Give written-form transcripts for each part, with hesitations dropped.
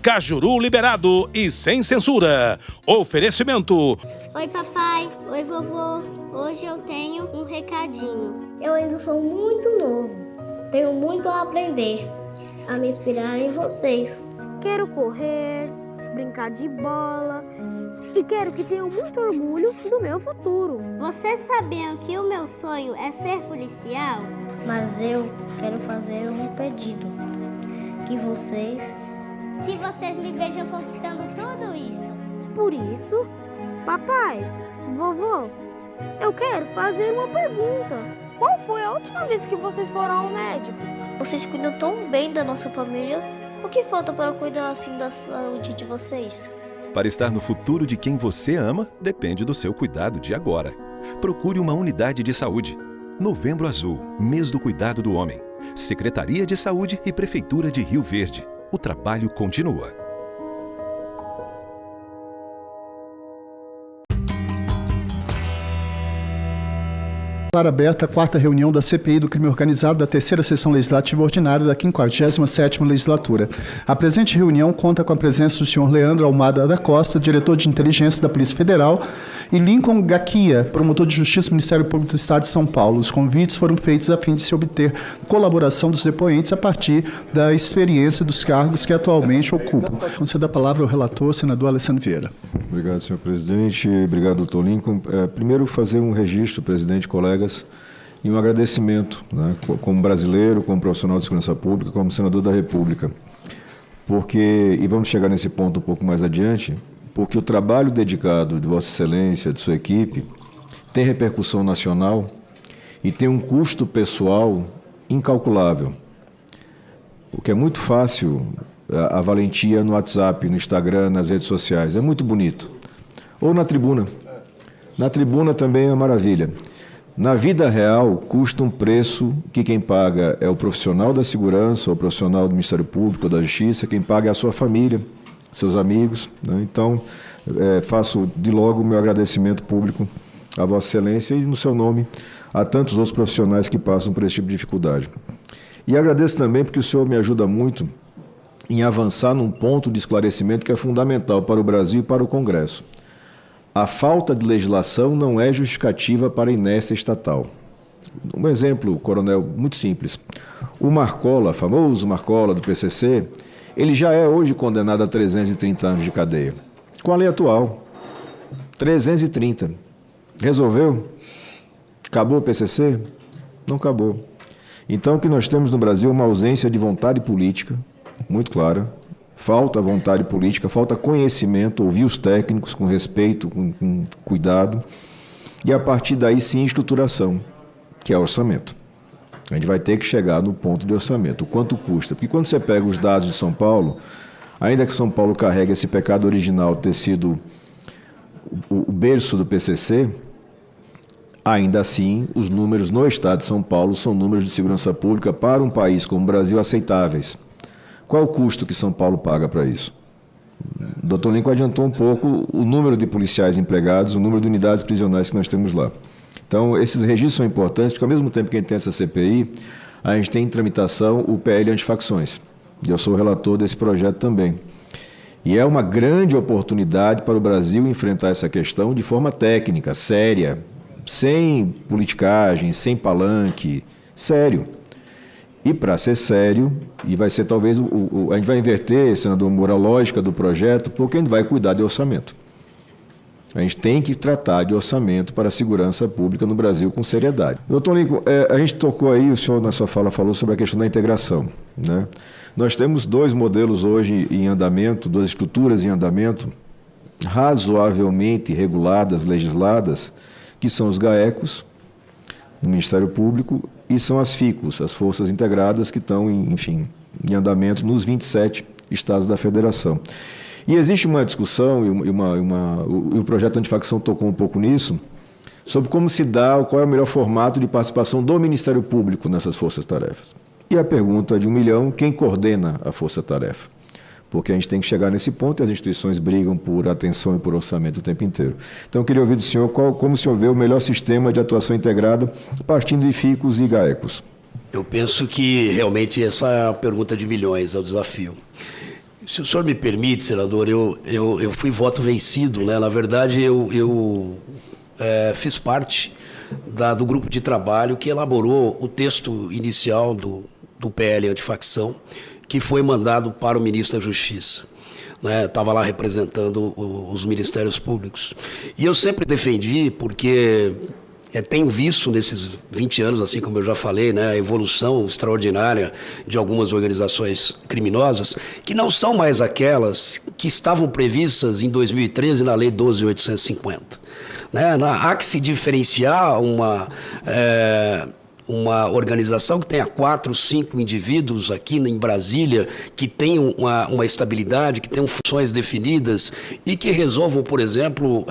Cajuru liberado e sem censura. Oferecimento. Oi, papai. Oi, vovô. Hoje eu tenho um recadinho. Eu ainda sou muito novo. Tenho muito a aprender, a me inspirar em vocês. Quero correr, brincar de bola e quero que tenham muito orgulho do meu futuro. Vocês sabiam que o meu sonho é ser policial? Mas eu quero fazer um pedido. Que vocês me vejam conquistando tudo isso. Por isso, papai, vovô, eu quero fazer uma pergunta. Qual foi a última vez que vocês foram ao médico? Vocês cuidam tão bem da nossa família. O que falta para cuidar assim da saúde de vocês? Para estar no futuro de quem você ama, depende do seu cuidado de agora. Procure uma unidade de saúde. Novembro Azul, mês do cuidado do homem. Secretaria de Saúde e Prefeitura de Rio Verde. O trabalho continua. Declara aberta a quarta reunião da CPI do crime organizado da terceira sessão legislativa ordinária da 57ª legislatura. A presente reunião conta com a presença do senhor Leandro Almada da Costa, diretor de inteligência da Polícia Federal, e Lincoln Gaquia, promotor de justiça do Ministério Público do Estado de São Paulo. Os convites foram feitos a fim de se obter colaboração dos depoentes a partir da experiência dos cargos que atualmente ocupam. Concedo a palavra ao relator, senador Alessandro Vieira. Obrigado, senhor presidente. Obrigado, doutor Lincoln. Primeiro, fazer um registro, presidente, colegas, e um agradecimento, né, como brasileiro, como profissional de segurança pública, como senador da República. Porque, e vamos chegar nesse ponto um pouco mais adiante, porque o trabalho dedicado de Vossa Excelência, de sua equipe, tem repercussão nacional e tem um custo pessoal incalculável. Porque é muito fácil a valentia no WhatsApp, no Instagram, nas redes sociais. É muito bonito. Ou na tribuna. Na tribuna também é maravilha. Na vida real, custa um preço que quem paga é o profissional da segurança, o profissional do Ministério Público, da Justiça, quem paga é a sua família, seus amigos, né? Então, faço de logo o meu agradecimento público a Vossa Excelência e, no seu nome, a tantos outros profissionais que passam por esse tipo de dificuldade. E agradeço também porque o senhor me ajuda muito em avançar num ponto de esclarecimento que é fundamental para o Brasil e para o Congresso. A falta de legislação não é justificativa para a inércia estatal. Um exemplo, coronel, muito simples. O Marcola, famoso Marcola do PCC, ele já é hoje condenado a 330 anos de cadeia. Com a lei atual, 330. Resolveu? Acabou o PCC? Não acabou. Então, o que nós temos no Brasil é uma ausência de vontade política, muito clara. Falta vontade política, falta conhecimento, ouvir os técnicos com respeito, com cuidado, e a partir daí sim estruturação, que é orçamento. A gente vai ter que chegar no ponto de orçamento, o quanto custa. Porque quando você pega os dados de São Paulo, ainda que São Paulo carregue esse pecado original ter sido o berço do PCC, ainda assim os números no estado de São Paulo são números de segurança pública para um país como o Brasil aceitáveis. Qual é o custo que São Paulo paga para isso? O doutor Lincoln adiantou um pouco o número de policiais empregados, o número de unidades prisionais que nós temos lá. Então, esses registros são importantes, porque ao mesmo tempo que a gente tem essa CPI, a gente tem em tramitação o PL antifacções. E eu sou o relator desse projeto também. E é uma grande oportunidade para o Brasil enfrentar essa questão de forma técnica, séria, sem politicagem, sem palanque, sério. E para ser sério, e vai ser talvez, a gente vai inverter, senador Moura, a lógica do projeto, porque a gente vai cuidar de orçamento. A gente tem que tratar de orçamento para a segurança pública no Brasil com seriedade. Doutor Lincoln, a gente tocou aí, o senhor na sua fala falou sobre a questão da integração, né? Nós temos dois modelos hoje em andamento, duas estruturas em andamento, razoavelmente reguladas, legisladas, que são os GAECOS, no Ministério Público, e são as FICOS, as Forças Integradas, que estão, enfim, em andamento nos 27 estados da Federação. E existe uma discussão, e o projeto antifacção tocou um pouco nisso, sobre como se dá, qual é o melhor formato de participação do Ministério Público nessas forças-tarefas. E a pergunta de 1 milhão, quem coordena a força-tarefa? Porque a gente tem que chegar nesse ponto e as instituições brigam por atenção e por orçamento o tempo inteiro. Então, eu queria ouvir do senhor como o senhor vê o melhor sistema de atuação integrada partindo de FICOS e GAECOS. Eu penso que realmente essa é a pergunta de milhões, é o desafio. Se o senhor me permite, senador, eu fui voto vencido, né? Na verdade, eu fiz parte do grupo de trabalho que elaborou o texto inicial do PL antifacção, que foi mandado para o ministro da Justiça. Estava lá representando os ministérios públicos. E eu sempre defendi, porque tenho visto nesses 20 anos, assim como eu já falei, a evolução extraordinária de algumas organizações criminosas, que não são mais aquelas que estavam previstas em 2013 na Lei 12.850. Há que se diferenciar uma organização que tenha 4, 5 indivíduos aqui em Brasília, que tenham uma estabilidade, que tenham funções definidas e que resolvam, por exemplo,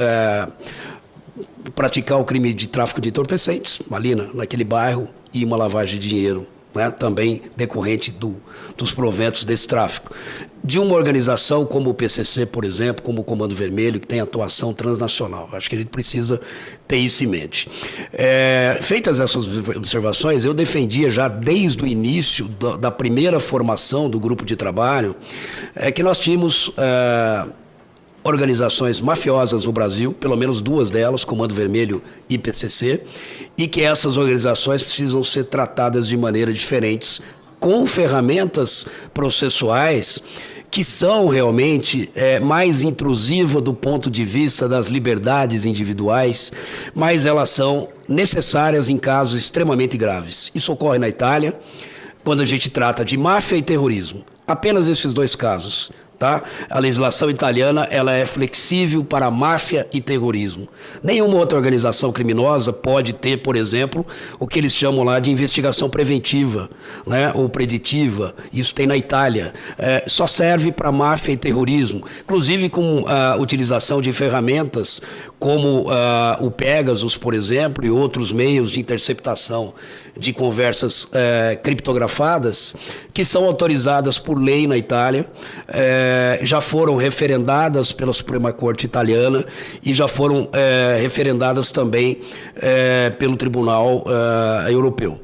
praticar o crime de tráfico de entorpecentes, ali naquele bairro, e uma lavagem de dinheiro, também decorrente dos proventos desse tráfico. De uma organização como o PCC, por exemplo, como o Comando Vermelho, que tem atuação transnacional. Acho que a gente precisa ter isso em mente. Feitas essas observações, eu defendia já desde o início da primeira formação do grupo de trabalho, que nós tínhamos organizações mafiosas no Brasil, pelo menos 2 delas, Comando Vermelho e PCC, e que essas organizações precisam ser tratadas de maneira diferentes, com ferramentas processuais que são realmente mais intrusivas do ponto de vista das liberdades individuais, mas elas são necessárias em casos extremamente graves. Isso ocorre na Itália, quando a gente trata de máfia e terrorismo. Apenas esses 2 casos. Tá? A legislação italiana ela é flexível para máfia e terrorismo. Nenhuma outra organização criminosa pode ter, por exemplo, o que eles chamam lá de investigação preventiva, ou preditiva. Isso tem na Itália. Só serve para máfia e terrorismo, inclusive com a utilização de ferramentas como o Pegasus, por exemplo, e outros meios de interceptação de conversas criptografadas, que são autorizadas por lei na Itália, já foram referendadas pela Suprema Corte Italiana e já foram referendadas também pelo Tribunal Europeu,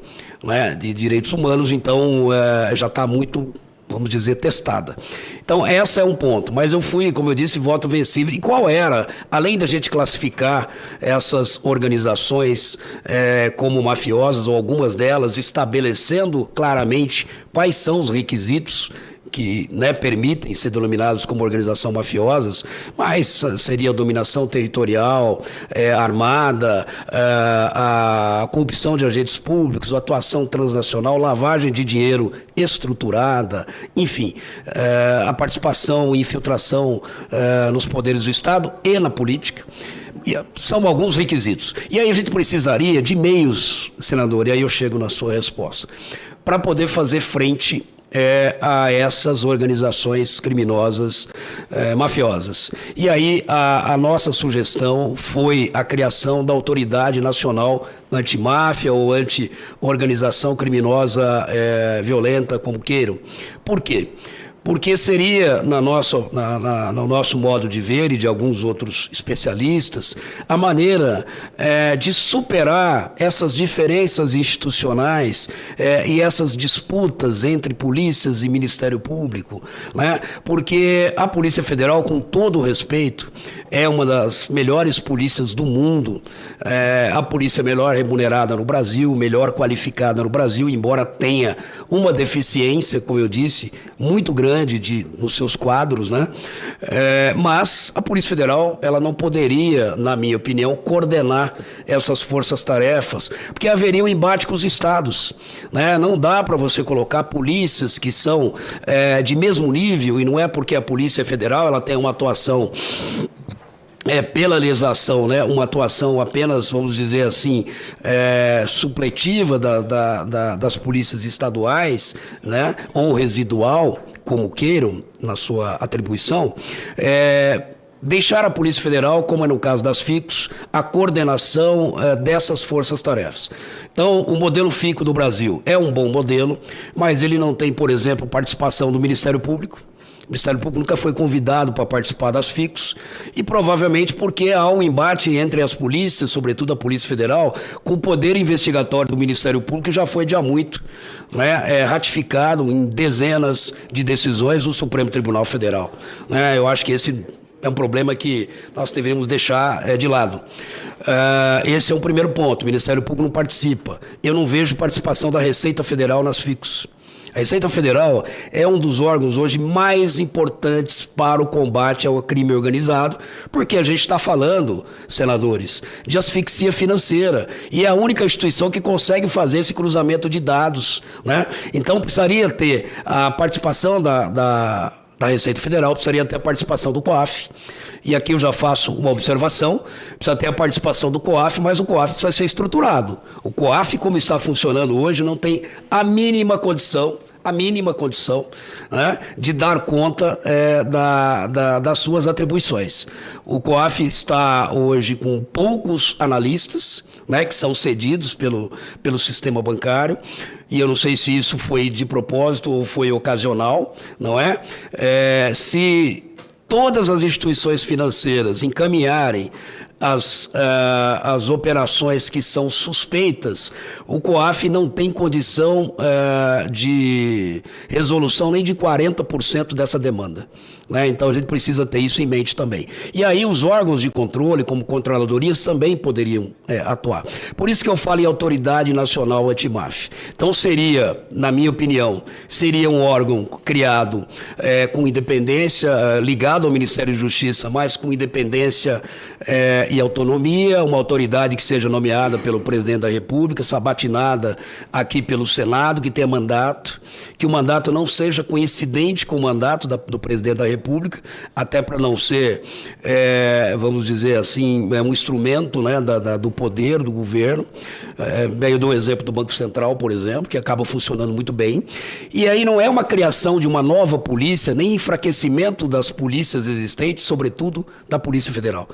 de Direitos Humanos. Então, já está muito, vamos dizer, testada. Então, esse é um ponto. Mas eu fui, como eu disse, voto vencido. E qual era, além da gente classificar essas organizações como mafiosas, ou algumas delas, estabelecendo claramente quais são os requisitos que permitem ser denominados como organização mafiosas, mas seria a dominação territorial, armada, a corrupção de agentes públicos, a atuação transnacional, lavagem de dinheiro estruturada, enfim, a participação e infiltração nos poderes do Estado e na política. São alguns requisitos. E aí a gente precisaria de meios, senador, e aí eu chego na sua resposta, para poder fazer frente a essas organizações criminosas mafiosas. E aí a nossa sugestão foi a criação da Autoridade Nacional Antimáfia ou Anti-Organização Criminosa Violenta, como queiram. Por quê? Porque seria, no nosso modo de ver e de alguns outros especialistas, a maneira de superar essas diferenças institucionais e essas disputas entre polícias e Ministério Público, porque a Polícia Federal, com todo o respeito, é uma das melhores polícias do mundo, a polícia melhor remunerada no Brasil, melhor qualificada no Brasil, embora tenha uma deficiência, como eu disse, muito grande nos seus quadros, mas a Polícia Federal ela não poderia, na minha opinião, coordenar essas forças-tarefas, porque haveria um embate com os estados. Não dá para você colocar polícias que são de mesmo nível, e não é porque a Polícia Federal ela tem uma atuação pela legislação, uma atuação apenas, vamos dizer assim, supletiva das polícias estaduais, ou residual, como queiram, na sua atribuição, deixar a Polícia Federal, como é no caso das FICOS, a coordenação dessas forças-tarefas. Então, o modelo FICO do Brasil é um bom modelo, mas ele não tem, por exemplo, participação do Ministério Público, O Ministério Público nunca foi convidado para participar das FICOS e provavelmente porque há um embate entre as polícias, sobretudo a Polícia Federal, com o poder investigatório do Ministério Público, que já foi há muito, né, ratificado em dezenas de decisões do Supremo Tribunal Federal. Né? Eu acho que esse é um problema que nós deveríamos deixar de lado. Esse é um primeiro ponto. O Ministério Público não participa. Eu não vejo participação da Receita Federal nas FICOS. A Receita Federal é um dos órgãos hoje mais importantes para o combate ao crime organizado, porque a gente está falando, senadores, de asfixia financeira. E é a única instituição que consegue fazer esse cruzamento de dados, né? Então, precisaria ter a participação da Receita Federal, precisaria ter a participação do COAF. E aqui eu já faço uma observação, precisa ter a participação do COAF, mas o COAF precisa ser estruturado. O COAF, como está funcionando hoje, não tem a mínima condição, né, de dar conta das suas atribuições. O COAF está hoje com poucos analistas, né, que são cedidos pelo sistema bancário, e eu não sei se isso foi de propósito ou foi ocasional, não é? Se todas as instituições financeiras encaminharem as operações que são suspeitas, o COAF não tem condição de resolução nem de 40% dessa demanda. Né? Então a gente precisa ter isso em mente também. E aí os órgãos de controle, como controladorias, também poderiam atuar. Por isso que eu falo em Autoridade Nacional Antimáfia. Então seria, na minha opinião, seria um órgão criado com independência, ligado ao Ministério da Justiça, mas com independência e autonomia, uma autoridade que seja nomeada pelo Presidente da República, sabatinada aqui pelo Senado, que tenha mandato, que o mandato não seja coincidente com o mandato do Presidente da República, até para não ser, vamos dizer assim, um instrumento, né, do poder do governo. Eu dou o exemplo do Banco Central, por exemplo, que acaba funcionando muito bem. E aí não é uma criação de uma nova polícia, nem enfraquecimento das polícias existentes, sobretudo da Polícia Federal.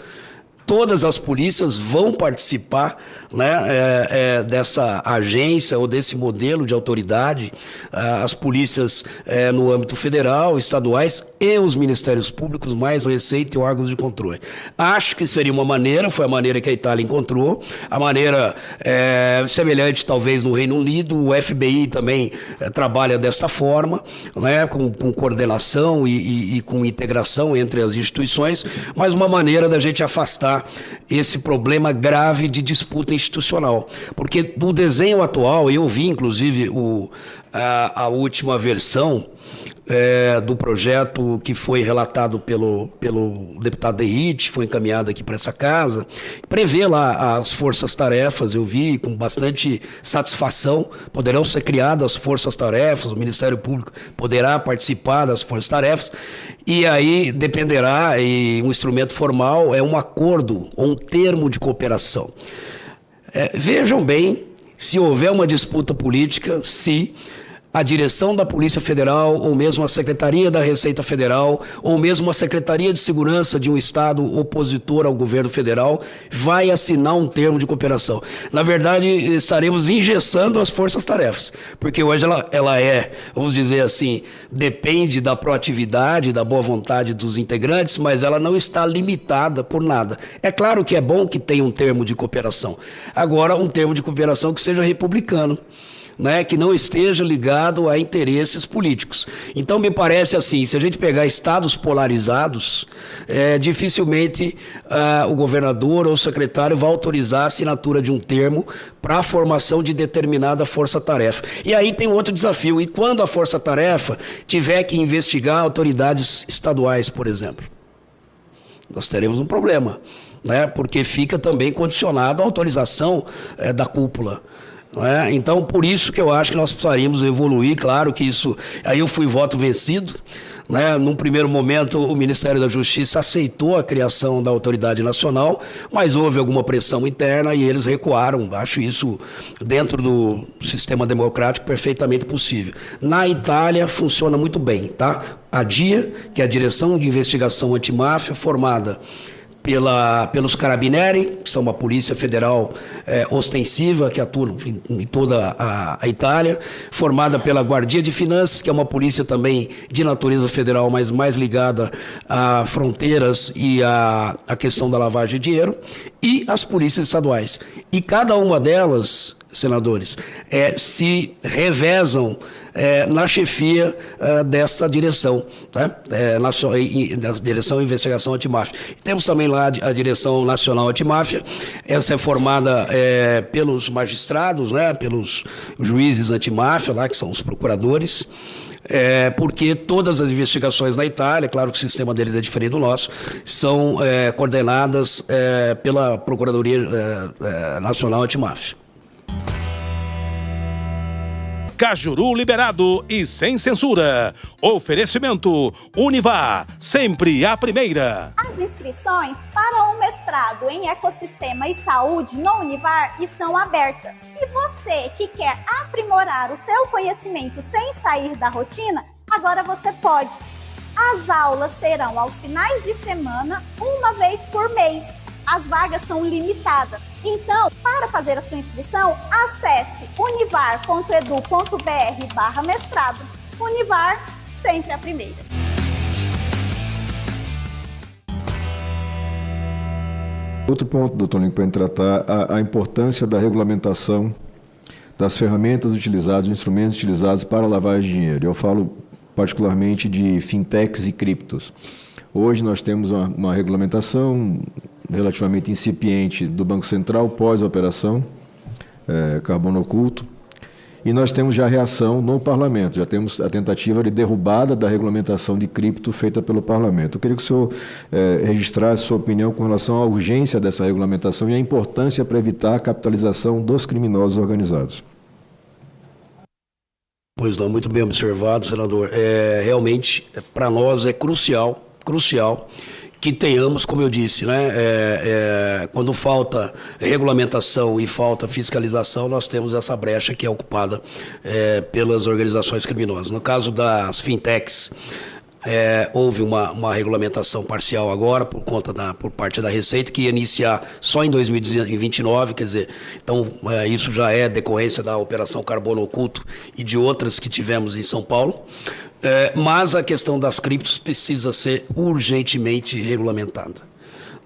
Todas as polícias vão participar, né, dessa agência ou desse modelo de autoridade, as polícias no âmbito federal, estaduais e os ministérios públicos, mais Receita e órgãos de controle. Acho que seria uma maneira, foi a maneira que a Itália encontrou, a maneira semelhante talvez no Reino Unido, o FBI também trabalha desta forma, né, com coordenação e com integração entre as instituições, mas uma maneira da gente afastar esse problema grave de disputa institucional. Porque no desenho atual, eu vi inclusive a última versão do projeto que foi relatado pelo deputado Derrite, foi encaminhado aqui para essa casa, prevê lá as forças-tarefas, eu vi com bastante satisfação, poderão ser criadas as forças-tarefas, o Ministério Público poderá participar das forças-tarefas, e aí dependerá, e um instrumento formal é um acordo ou um termo de cooperação. Vejam bem, se houver uma disputa política, se a direção da Polícia Federal, ou mesmo a Secretaria da Receita Federal, ou mesmo a Secretaria de Segurança de um Estado opositor ao governo federal, vai assinar um termo de cooperação. Na verdade, estaremos engessando as forças-tarefas, porque hoje ela vamos dizer assim, depende da proatividade, da boa vontade dos integrantes, mas ela não está limitada por nada. É claro que é bom que tenha um termo de cooperação. Agora, um termo de cooperação que seja republicano, né, que não esteja ligado a interesses políticos. Então, me parece assim, se a gente pegar estados polarizados, dificilmente o governador ou o secretário vai autorizar a assinatura de um termo para a formação de determinada força-tarefa. E aí tem outro desafio, e quando a força-tarefa tiver que investigar autoridades estaduais, por exemplo? Nós teremos um problema, né, porque fica também condicionado à autorização da cúpula. Então, por isso que eu acho que nós precisaríamos evoluir, claro que isso... Aí eu fui voto vencido, né? Num primeiro momento o Ministério da Justiça aceitou a criação da Autoridade Nacional, mas houve alguma pressão interna e eles recuaram. Acho isso, dentro do sistema democrático, perfeitamente possível. Na Itália funciona muito bem, tá? A DIA, que é a Direção de Investigação Antimáfia, formada pelos Carabinieri, que são uma polícia federal ostensiva, que atua em toda a Itália, formada pela Guardia de Finanças, que é uma polícia também de natureza federal, mas mais ligada a fronteiras e a questão da lavagem de dinheiro, e as polícias estaduais. E cada uma delas, senadores, se revezam na chefia desta direção, tá? Na Direção de Investigação Antimáfia. Temos também lá a Direção Nacional Antimáfia. Essa é formada pelos magistrados, né? Pelos juízes antimáfia, lá, que são os procuradores. Porque todas as investigações na Itália, claro que o sistema deles é diferente do nosso, são coordenadas pela Procuradoria Nacional Antimáfia. Cajuru liberado e sem censura. Oferecimento Univar, sempre a primeira. As inscrições para o mestrado em Ecossistema e Saúde no Univar estão abertas. E você que quer aprimorar o seu conhecimento sem sair da rotina, agora você pode. As aulas serão aos finais de semana, uma vez por mês. As vagas são limitadas. Então, para fazer a sua inscrição, acesse univar.edu.br/mestrado. Univar, sempre a primeira. Outro ponto, doutor Lincoln, para a gente tratar, a importância da regulamentação das ferramentas utilizadas, dos instrumentos utilizados para a lavagem de dinheiro. Eu falo particularmente de fintechs e criptos. Hoje nós temos uma regulamentação relativamente incipiente do Banco Central pós-operação Carbono Oculto, e nós temos já a reação no Parlamento, já temos a tentativa de derrubada da regulamentação de cripto feita pelo Parlamento. Eu queria que o senhor registrasse sua opinião com relação à urgência dessa regulamentação e a importância para evitar a capitalização dos criminosos organizados. Pois não, muito bem observado, senador. Realmente, para nós é crucial que tenhamos, como eu disse, né, quando falta regulamentação e falta fiscalização, nós temos essa brecha que é ocupada pelas organizações criminosas. No caso das fintechs, houve uma regulamentação parcial agora por parte da Receita, que ia iniciar só em 2029, quer dizer, então isso já é decorrência da Operação Carbono Oculto e de outras que tivemos em São Paulo. Mas a questão das criptos precisa ser urgentemente regulamentada,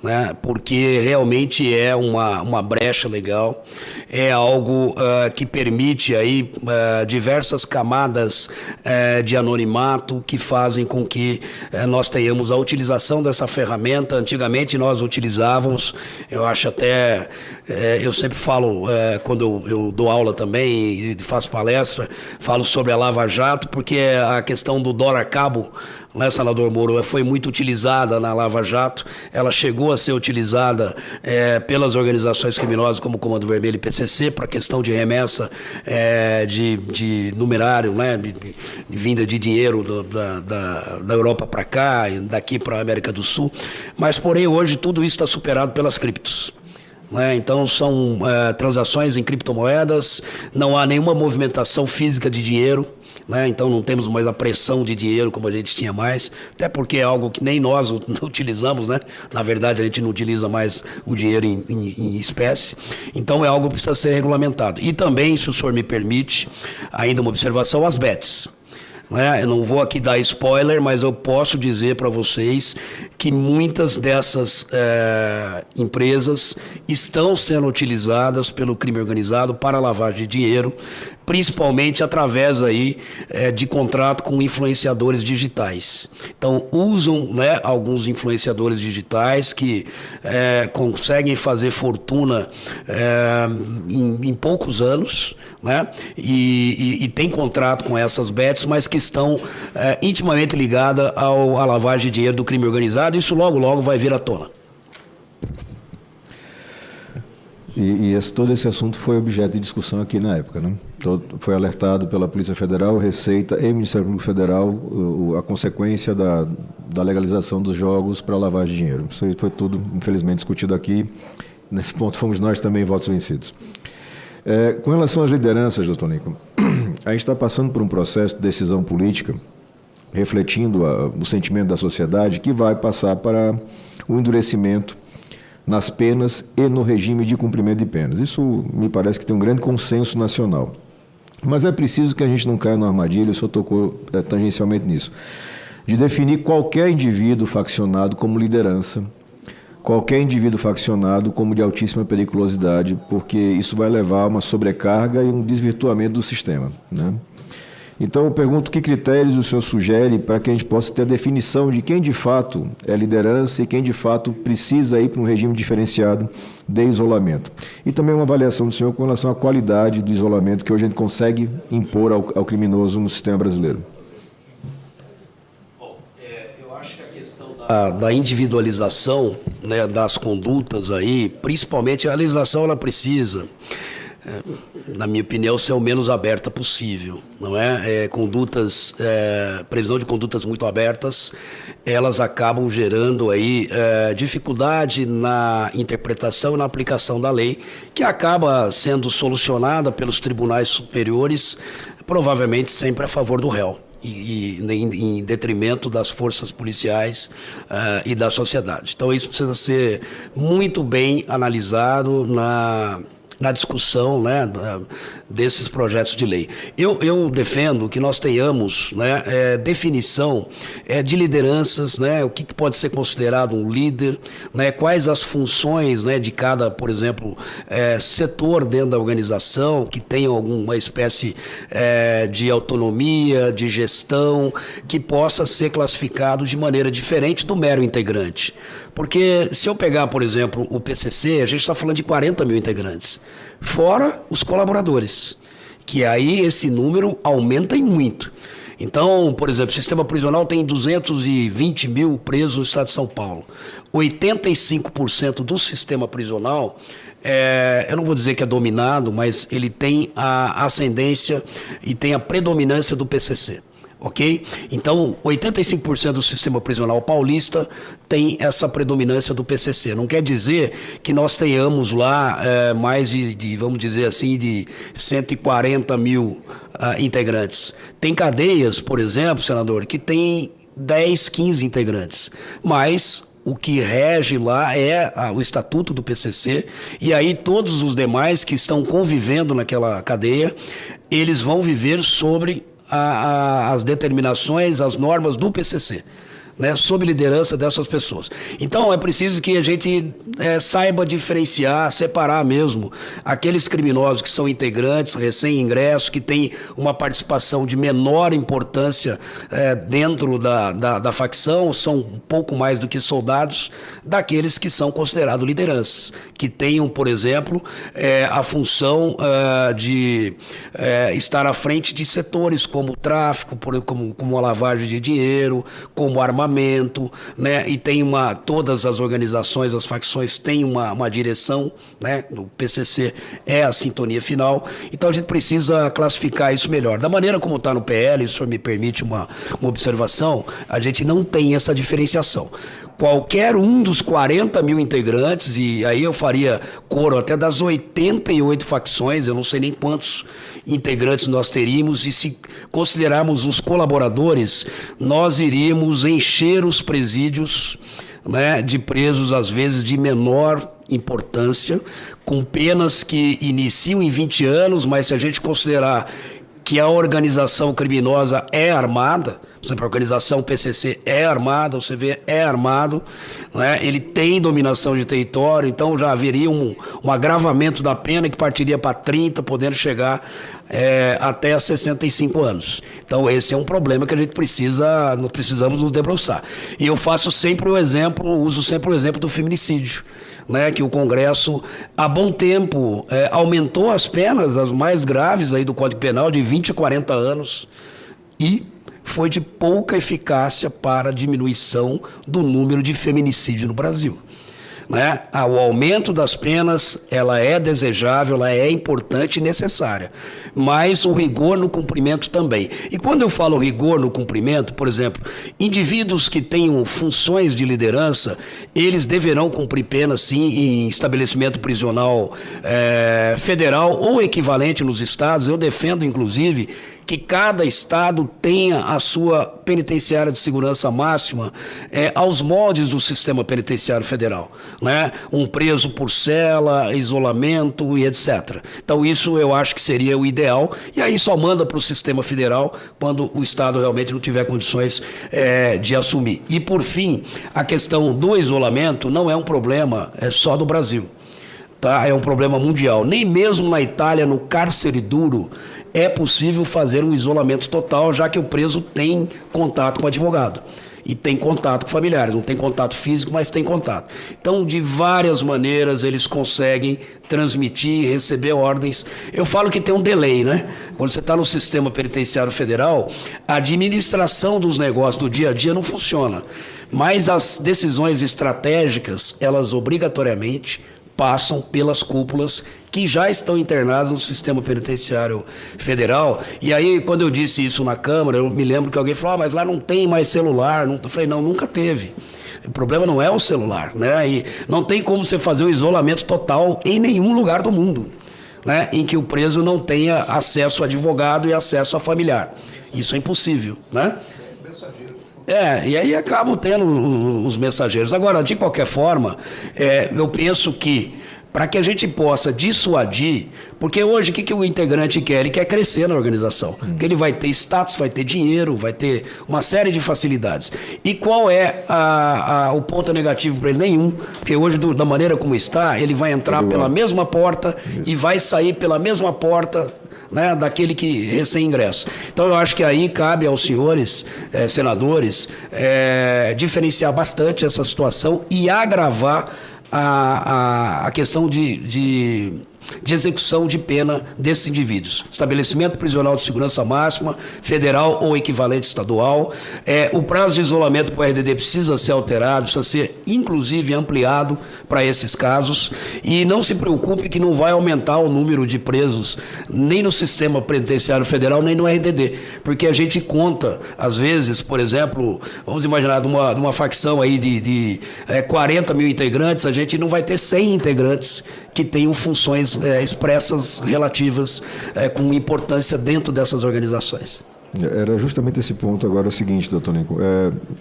né? Porque realmente é uma brecha legal, é algo que permite aí diversas camadas de anonimato que fazem com que nós tenhamos a utilização dessa ferramenta. Antigamente nós utilizávamos, eu acho até, eu sempre falo, quando eu dou aula também e faço palestra, falo sobre a Lava Jato, porque a questão do dólar cabo, né, senador Moro, foi muito utilizada na Lava Jato. Ela chegou a ser utilizada pelas organizações criminosas como o Comando Vermelho e PCC para questão de remessa de numerário, né, de vinda de dinheiro da Europa para cá e daqui para a América do Sul. Mas, porém, hoje tudo isso está superado pelas criptos. Então são transações em criptomoedas, não há nenhuma movimentação física de dinheiro, né? Então não temos mais a pressão de dinheiro como a gente tinha mais, até porque é algo que nem nós utilizamos, né? Na verdade a gente não utiliza mais o dinheiro em espécie, então é algo que precisa ser regulamentado. E também, se o senhor me permite, ainda uma observação, as bets. Eu não vou aqui dar spoiler, mas eu posso dizer para vocês que muitas dessas empresas estão sendo utilizadas pelo crime organizado para lavagem de dinheiro, principalmente através aí, de contrato com influenciadores digitais. Então, usam, né, alguns influenciadores digitais que conseguem fazer fortuna em poucos anos, né, e tem contrato com essas bets, mas que estão intimamente ligadas à lavagem de dinheiro do crime organizado. Isso logo, logo vai vir à tona. E todo esse assunto foi objeto de discussão aqui na época, né? Foi alertado pela Polícia Federal, Receita e Ministério Público Federal a consequência da legalização dos jogos para lavagem de dinheiro. Isso foi tudo, infelizmente, discutido aqui. Nesse ponto, fomos nós também votos vencidos. Com relação às lideranças, doutor Lincoln, a gente está passando por um processo de decisão política, refletindo o sentimento da sociedade, que vai passar para o endurecimento nas penas e no regime de cumprimento de penas. Isso me parece que tem um grande consenso nacional. Mas é preciso que a gente não caia na armadilha, o senhor tocou tangencialmente nisso, de definir qualquer indivíduo faccionado como liderança, qualquer indivíduo faccionado como de altíssima periculosidade, porque isso vai levar a uma sobrecarga e um desvirtuamento do sistema, né? Então, eu pergunto que critérios o senhor sugere para que a gente possa ter a definição de quem de fato é liderança e quem de fato precisa ir para um regime diferenciado de isolamento. E também uma avaliação do senhor com relação à qualidade do isolamento que hoje a gente consegue impor ao criminoso no sistema brasileiro. Bom, eu acho que a questão da individualização, né, das condutas aí, principalmente a legislação, ela precisa, na minha opinião, ser o menos aberta possível, não é? Previsão de condutas muito abertas, elas acabam gerando aí dificuldade na interpretação e na aplicação da lei, que acaba sendo solucionada pelos tribunais superiores, provavelmente sempre a favor do réu. E em detrimento das forças policiais e da sociedade. Então, isso precisa ser muito bem analisado na discussão, né, desses projetos de lei. Eu defendo que nós tenhamos, né, definição de lideranças, né, o que pode ser considerado um líder, né, quais as funções, né, de cada, por exemplo, setor dentro da organização, que tenha alguma espécie de autonomia, de gestão, que possa ser classificado de maneira diferente do mero integrante. Porque se eu pegar, por exemplo, o PCC, a gente está falando de 40 mil integrantes, fora os colaboradores, que aí esse número aumenta e muito. Então, por exemplo, o sistema prisional tem 220 mil presos no estado de São Paulo. 85% do sistema prisional, eu não vou dizer que é dominado, mas ele tem a ascendência e tem a predominância do PCC. Ok? Então, 85% do sistema prisional paulista tem essa predominância do PCC. Não quer dizer que nós tenhamos lá mais vamos dizer assim, de 140 mil integrantes. Tem cadeias, por exemplo, senador, que tem 10, 15 integrantes, mas o que rege lá é o estatuto do PCC, e aí todos os demais que estão convivendo naquela cadeia, eles vão viver sobre as determinações, as normas do PCC, né, sob liderança dessas pessoas. Então, é preciso que a gente saiba diferenciar, separar mesmo aqueles criminosos que são integrantes, recém-ingressos, que têm uma participação de menor importância dentro da facção, são um pouco mais do que soldados, daqueles que são considerados lideranças, que tenham, por exemplo, a função de estar à frente de setores como o tráfico, como a lavagem de dinheiro, como armamento, né? E tem todas as organizações, as facções têm uma direção, né? O PCC é a sintonia final, então a gente precisa classificar isso melhor. Da maneira como está no PL, se o senhor me permite uma observação, a gente não tem essa diferenciação. Qualquer um dos 40 mil integrantes, e aí eu faria coro até das 88 facções, eu não sei nem quantos integrantes nós teríamos, e se considerarmos os colaboradores, nós iríamos encher os presídios, né, de presos, às vezes, de menor importância, com penas que iniciam em 20 anos, mas se a gente considerar que a organização criminosa é armada, por exemplo, a organização PCC é armada, o CV é armado, né? Ele tem dominação de território, então já haveria um agravamento da pena que partiria para 30, podendo chegar até 65 anos. Então esse é um problema que a gente nós precisamos nos debruçar. E eu uso sempre o exemplo do feminicídio, né, que o Congresso, há bom tempo, aumentou as penas, as mais graves aí do Código Penal, de 20 a 40 anos, e foi de pouca eficácia para a diminuição do número de feminicídio no Brasil. Né? O aumento das penas, ela é desejável, ela é importante e necessária, mas o rigor no cumprimento também. E quando eu falo rigor no cumprimento, por exemplo, indivíduos que tenham funções de liderança, eles deverão cumprir pena, sim, em estabelecimento prisional federal ou equivalente nos estados. Eu defendo, inclusive, que cada estado tenha a sua penitenciária de segurança máxima aos moldes do sistema penitenciário federal, né? Um preso por cela, isolamento e etc. Então isso eu acho que seria o ideal, e aí só manda para o sistema federal quando o estado realmente não tiver condições de assumir. E por fim, a questão do isolamento não é um problema só do Brasil. Tá? É um problema mundial. Nem mesmo na Itália, no cárcere duro, é possível fazer um isolamento total, já que o preso tem contato com o advogado. E tem contato com familiares. Não tem contato físico, mas tem contato. Então, de várias maneiras, eles conseguem transmitir, receber ordens. Eu falo que tem um delay, né? Quando você está no sistema penitenciário federal, a administração dos negócios do dia a dia não funciona. Mas as decisões estratégicas, elas obrigatoriamente passam pelas cúpulas que já estão internadas no sistema penitenciário federal. E aí, quando eu disse isso na Câmara, eu me lembro que alguém falou, mas lá não tem mais celular. Não. Eu falei, não, nunca teve. O problema não é o celular, né? E não tem como você fazer um isolamento total em nenhum lugar do mundo, né? Em que o preso não tenha acesso a advogado e acesso a familiar. Isso é impossível, né? E aí acabam tendo os mensageiros. Agora, de qualquer forma, eu penso que para que a gente possa dissuadir, porque hoje o que o integrante quer? Ele quer crescer na organização, porque ele vai ter status, vai ter dinheiro, vai ter uma série de facilidades. E qual é o ponto negativo para ele? Nenhum, porque hoje, da maneira como está, ele vai entrar pela mesma porta e vai sair pela mesma porta, né, daquele que recém-ingressa. Então eu acho que aí cabe aos senhores senadores diferenciar bastante essa situação e agravar a questão de execução de pena desses indivíduos. Estabelecimento prisional de segurança máxima, federal ou equivalente estadual. O prazo de isolamento para o RDD precisa ser alterado, precisa ser, inclusive, ampliado para esses casos. E não se preocupe que não vai aumentar o número de presos nem no sistema penitenciário federal, nem no RDD. Porque a gente conta, às vezes, por exemplo, vamos imaginar de uma facção aí de 40 mil integrantes, a gente não vai ter 100 integrantes que tenham funções expressas relativas com importância dentro dessas organizações. Era justamente esse ponto agora o seguinte, doutor Lincoln.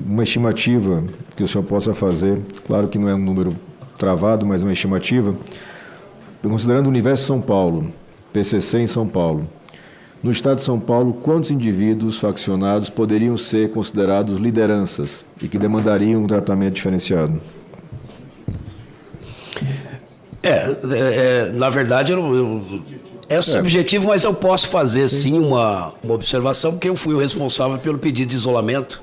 Uma estimativa que o senhor possa fazer, claro que não é um número travado, mas uma estimativa, considerando o universo São Paulo, PCC em São Paulo. No estado de São Paulo, quantos indivíduos faccionados poderiam ser considerados lideranças e que demandariam um tratamento diferenciado? Na verdade, é subjetivo, mas eu posso fazer sim uma observação, porque eu fui o responsável pelo pedido de isolamento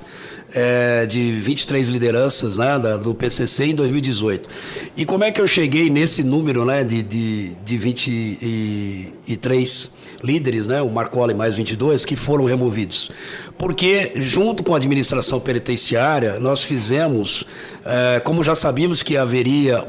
de 23 lideranças, né, do PCC em 2018. E como é que eu cheguei nesse número, né, de 23 líderes, né, o Marcoli mais 22, que foram removidos? Porque, junto com a administração penitenciária, nós fizemos, como já sabíamos que haveria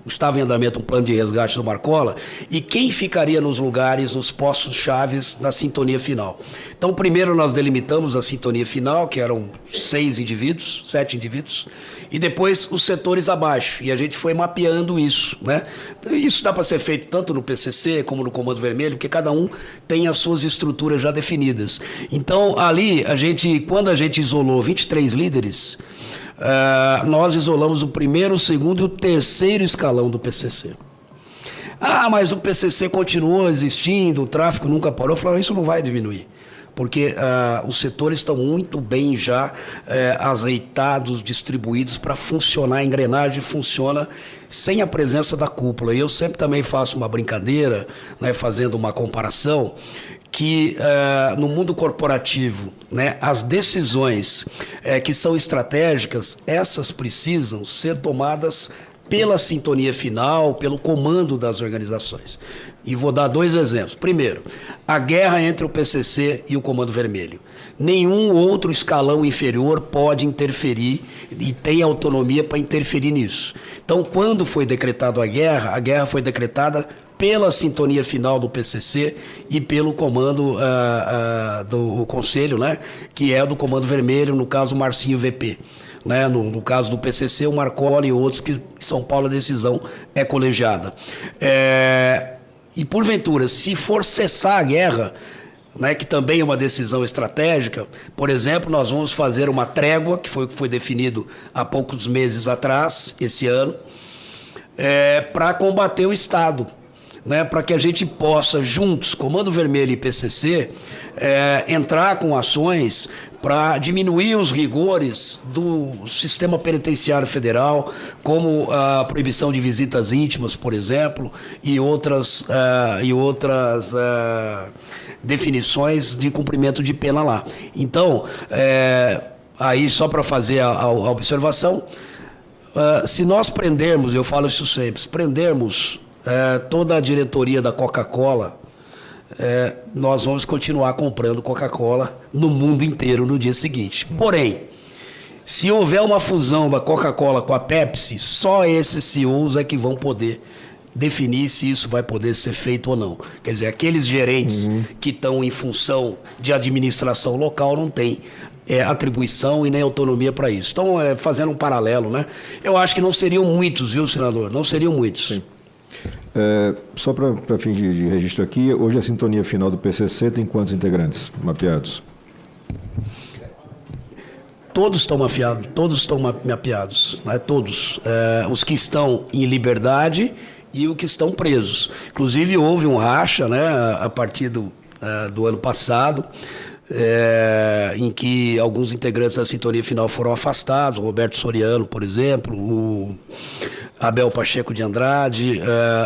estava em andamento um plano de resgate do Marcola, e quem ficaria nos lugares, nos postos chaves da sintonia final. Então, primeiro nós delimitamos a sintonia final, que eram 7 indivíduos, e depois os setores abaixo, e a gente foi mapeando isso, né? Isso dá para ser feito tanto no PCC como no Comando Vermelho, porque cada um tem as suas estruturas já definidas. Então, ali, quando a gente isolou 23 líderes, nós isolamos o primeiro, o segundo e o terceiro escalão do PCC. Mas o PCC continuou existindo, o tráfico nunca parou. Eu falei, isso não vai diminuir, porque os setores estão muito bem já azeitados, distribuídos para funcionar. A engrenagem funciona sem a presença da cúpula. E eu sempre também faço uma brincadeira, né, fazendo uma comparação, que no mundo corporativo, né, as decisões que são estratégicas, essas precisam ser tomadas pela sintonia final, pelo comando das organizações. E vou dar 2 exemplos. Primeiro, a guerra entre o PCC e o Comando Vermelho. Nenhum outro escalão inferior pode interferir e tem autonomia para interferir nisso. Então, quando foi decretada a guerra foi decretada pela sintonia final do PCC e pelo comando do Conselho, né, que é do Comando Vermelho, no caso, Marcinho VP. Né? No caso do PCC, o Marcoli e outros, que em São Paulo a decisão é colegiada. E, porventura, se for cessar a guerra, né, que também é uma decisão estratégica. Por exemplo, nós vamos fazer uma trégua, que foi o que foi definido há poucos meses atrás, esse ano, para combater o Estado, né, para que a gente possa, juntos, Comando Vermelho e PCC, entrar com ações para diminuir os rigores do sistema penitenciário federal, como a proibição de visitas íntimas, por exemplo, e outras definições de cumprimento de pena lá. Então, aí só para fazer a observação, se nós prendermos, eu falo isso sempre, se prendermos toda a diretoria da Coca-Cola, nós vamos continuar comprando Coca-Cola no mundo inteiro no dia seguinte. Porém, se houver uma fusão da Coca-Cola com a Pepsi, só esses CEOs é que vão poder definir se isso vai poder ser feito ou não. Quer dizer, aqueles gerentes que estão em função de administração local não têm atribuição e nem autonomia para isso. Então, fazendo um paralelo, né? Eu acho que não seriam muitos, viu, senador? Não seriam muitos. Sim. Só para fim de registro aqui, hoje a sintonia final do PCC tem quantos integrantes mapeados? Todos estão mapeados, né? Todos. Os que estão em liberdade e os que estão presos. Inclusive, houve um racha, né, a partir do ano passado, em que alguns integrantes da sintonia final foram afastados, o Roberto Soriano, por exemplo, o Abel Pacheco de Andrade,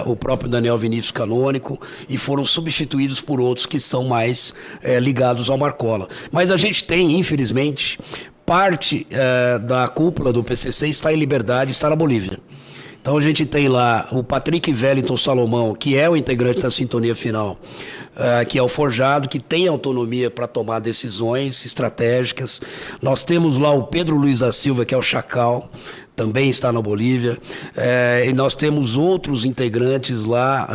o próprio Daniel Vinícius Canônico, e foram substituídos por outros que são mais ligados ao Marcola. Mas a gente tem, infelizmente, parte da cúpula do PCC está em liberdade, está na Bolívia. Então a gente tem lá o Patrick Wellington Salomão, que é o integrante da sintonia final, que é o forjado, que tem autonomia para tomar decisões estratégicas. Nós temos lá o Pedro Luiz da Silva, que é o Chacal, também está na Bolívia. E nós temos outros integrantes lá,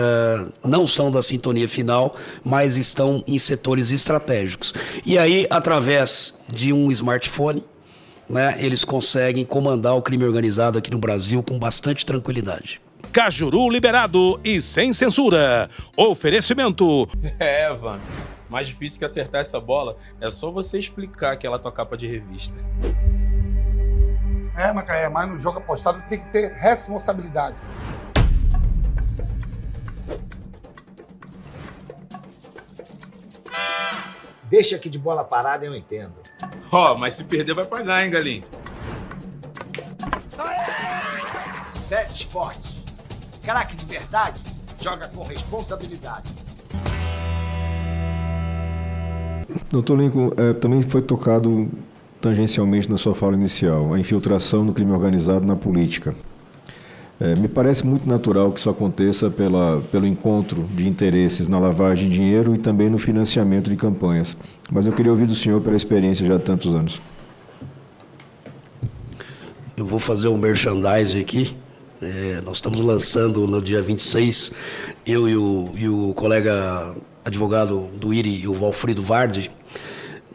não são da sintonia final, mas estão em setores estratégicos. E aí, através de um smartphone, né, eles conseguem comandar o crime organizado aqui no Brasil com bastante tranquilidade. Cajuru liberado e sem censura. Oferecimento. Mano. Mais difícil que acertar essa bola é só você explicar aquela tua capa de revista. Macaé, mas no jogo apostado tem que ter responsabilidade. Deixa aqui de bola parada, eu entendo. Mas se perder vai pagar, hein, Galinho? Bet Esporte. Craque de verdade, joga com responsabilidade. Doutor Lincoln, também foi tocado tangencialmente na sua fala inicial, a infiltração do crime organizado na política. Me parece muito natural que isso aconteça pelo encontro de interesses na lavagem de dinheiro e também no financiamento de campanhas. Mas eu queria ouvir do senhor pela experiência já há tantos anos. Eu vou fazer um merchandising aqui. Nós estamos lançando no dia 26, eu e o colega advogado do IRI, o Valfrido Vardi,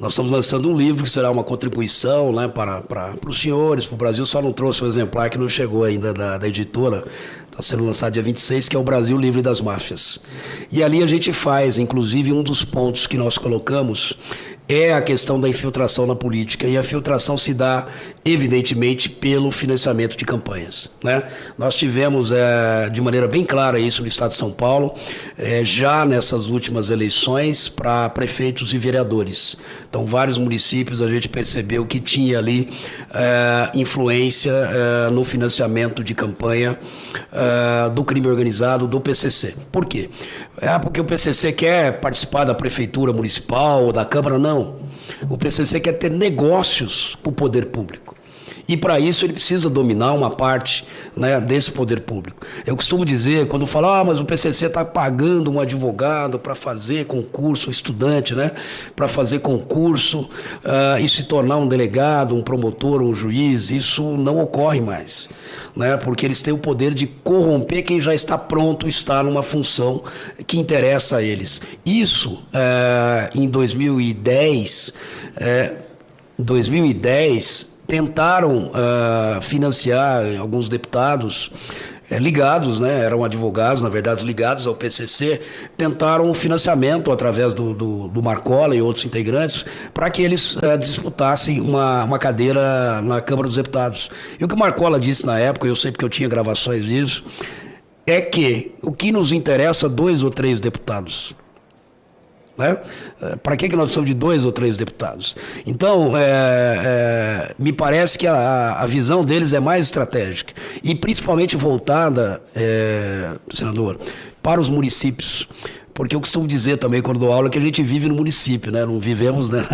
nós estamos lançando um livro que será uma contribuição, né, para os senhores, para o Brasil. Só não trouxe o exemplar que não chegou ainda da editora. Está sendo lançado dia 26, que é o Brasil Livre das Máfias. E ali a gente faz, inclusive, um dos pontos que nós colocamos é a questão da infiltração na política. E a infiltração se dá, evidentemente, pelo financiamento de campanhas, né? Nós tivemos, de maneira bem clara isso no estado de São Paulo, já nessas últimas eleições para prefeitos e vereadores. Então, vários municípios a gente percebeu que tinha ali influência no financiamento de campanha do crime organizado, do PCC. Por quê? Porque o PCC quer participar da prefeitura municipal ou da Câmara? Não. O PCC quer ter negócios com o poder público. E para isso ele precisa dominar uma parte, né, desse poder público. Eu costumo dizer, quando falo, mas o PCC está pagando um advogado para fazer concurso, um estudante, né, para fazer concurso e se tornar um delegado, um promotor, um juiz, isso não ocorre mais, né, porque eles têm o poder de corromper quem já está pronto, está numa função que interessa a eles. Isso, em 2010, tentaram financiar alguns deputados ligados, né, eram advogados, na verdade, ligados ao PCC, tentaram o financiamento através do Marcola e outros integrantes para que eles disputassem uma cadeira na Câmara dos Deputados. E o que o Marcola disse na época, eu sei porque eu tinha gravações disso, é que o que nos interessa 2 ou 3 deputados. Né? Para que nós precisamos de 2 ou 3 deputados? Então, me parece que a visão deles é mais estratégica e principalmente voltada, senador, para os municípios. Porque eu costumo dizer também, quando dou aula, que a gente vive no município, né? Não vivemos, né,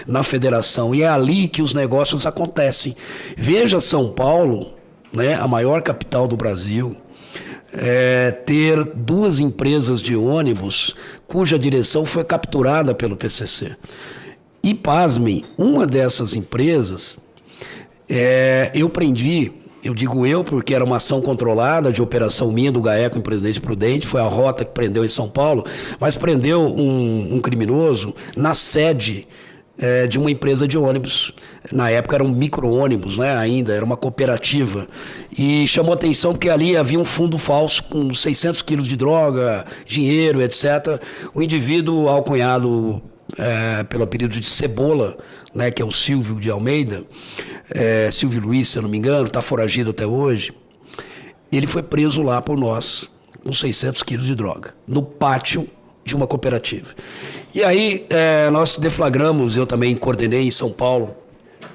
na federação. E é ali que os negócios acontecem. Veja São Paulo, né, a maior capital do Brasil, ter 2 empresas de ônibus cuja direção foi capturada pelo PCC. E, pasmem, uma dessas empresas, eu prendi, eu digo eu porque era uma ação controlada de operação minha do GAECO em Presidente Prudente, foi a rota que prendeu em São Paulo, mas prendeu um criminoso na sede de uma empresa de ônibus. Na época era um micro-ônibus, né, ainda, era uma cooperativa. E chamou atenção porque ali havia um fundo falso com 600 quilos de droga, dinheiro, etc. O indivíduo alcunhado pelo apelido de Cebola, né, que é o Silvio de Almeida, Silvio Luiz, se eu não me engano, está foragido até hoje. Ele foi preso lá por nós, com 600 quilos de droga, no pátio de uma cooperativa. E aí nós deflagramos, eu também coordenei em São Paulo,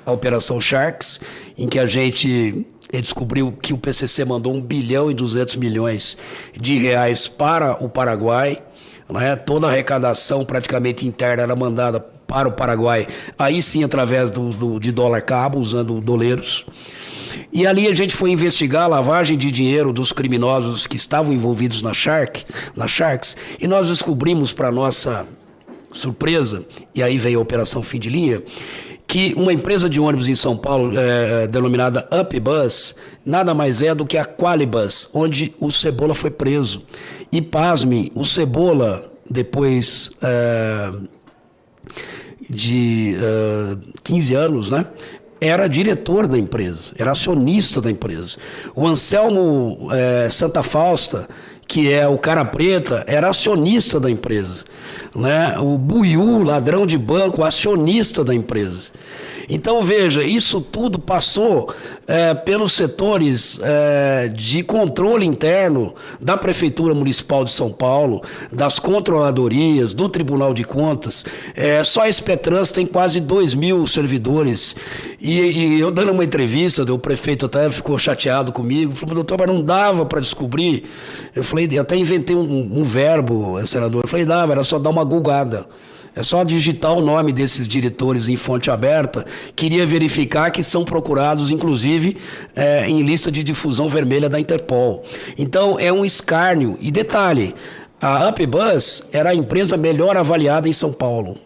a Operação Sharks, em que a gente descobriu que o PCC mandou 1 bilhão e 200 milhões de reais para o Paraguai, né? Toda a arrecadação praticamente interna era mandada para o Paraguai, aí sim através de dólar cabo, usando doleiros. E ali a gente foi investigar a lavagem de dinheiro dos criminosos que estavam envolvidos na Sharks, e nós descobrimos, para nossa surpresa, e aí veio a Operação Fim de Linha, que uma empresa de ônibus em São Paulo, denominada UpBus, nada mais é do que a Qualibus, onde o Cebola foi preso. E, pasme, o Cebola, depois de 15 anos, né, era diretor da empresa, era acionista da empresa. O Anselmo Santa Fausta, que é o cara preta, era acionista da empresa, né? O Buiú, ladrão de banco, acionista da empresa. Então, veja, isso tudo passou pelos setores de controle interno da Prefeitura Municipal de São Paulo, das controladorias, do Tribunal de Contas. Só a Espetrans tem quase 2.000 servidores. E eu dando uma entrevista, o prefeito até ficou chateado comigo, falou: doutor, mas não dava para descobrir. Eu falei, até inventei um verbo, senador. Eu falei, dava, era só dar uma googada. É só digitar o nome desses diretores em fonte aberta. Queria verificar que são procurados, inclusive, em lista de difusão vermelha da Interpol. Então, é um escárnio. E detalhe, a UpBus era a empresa melhor avaliada em São Paulo.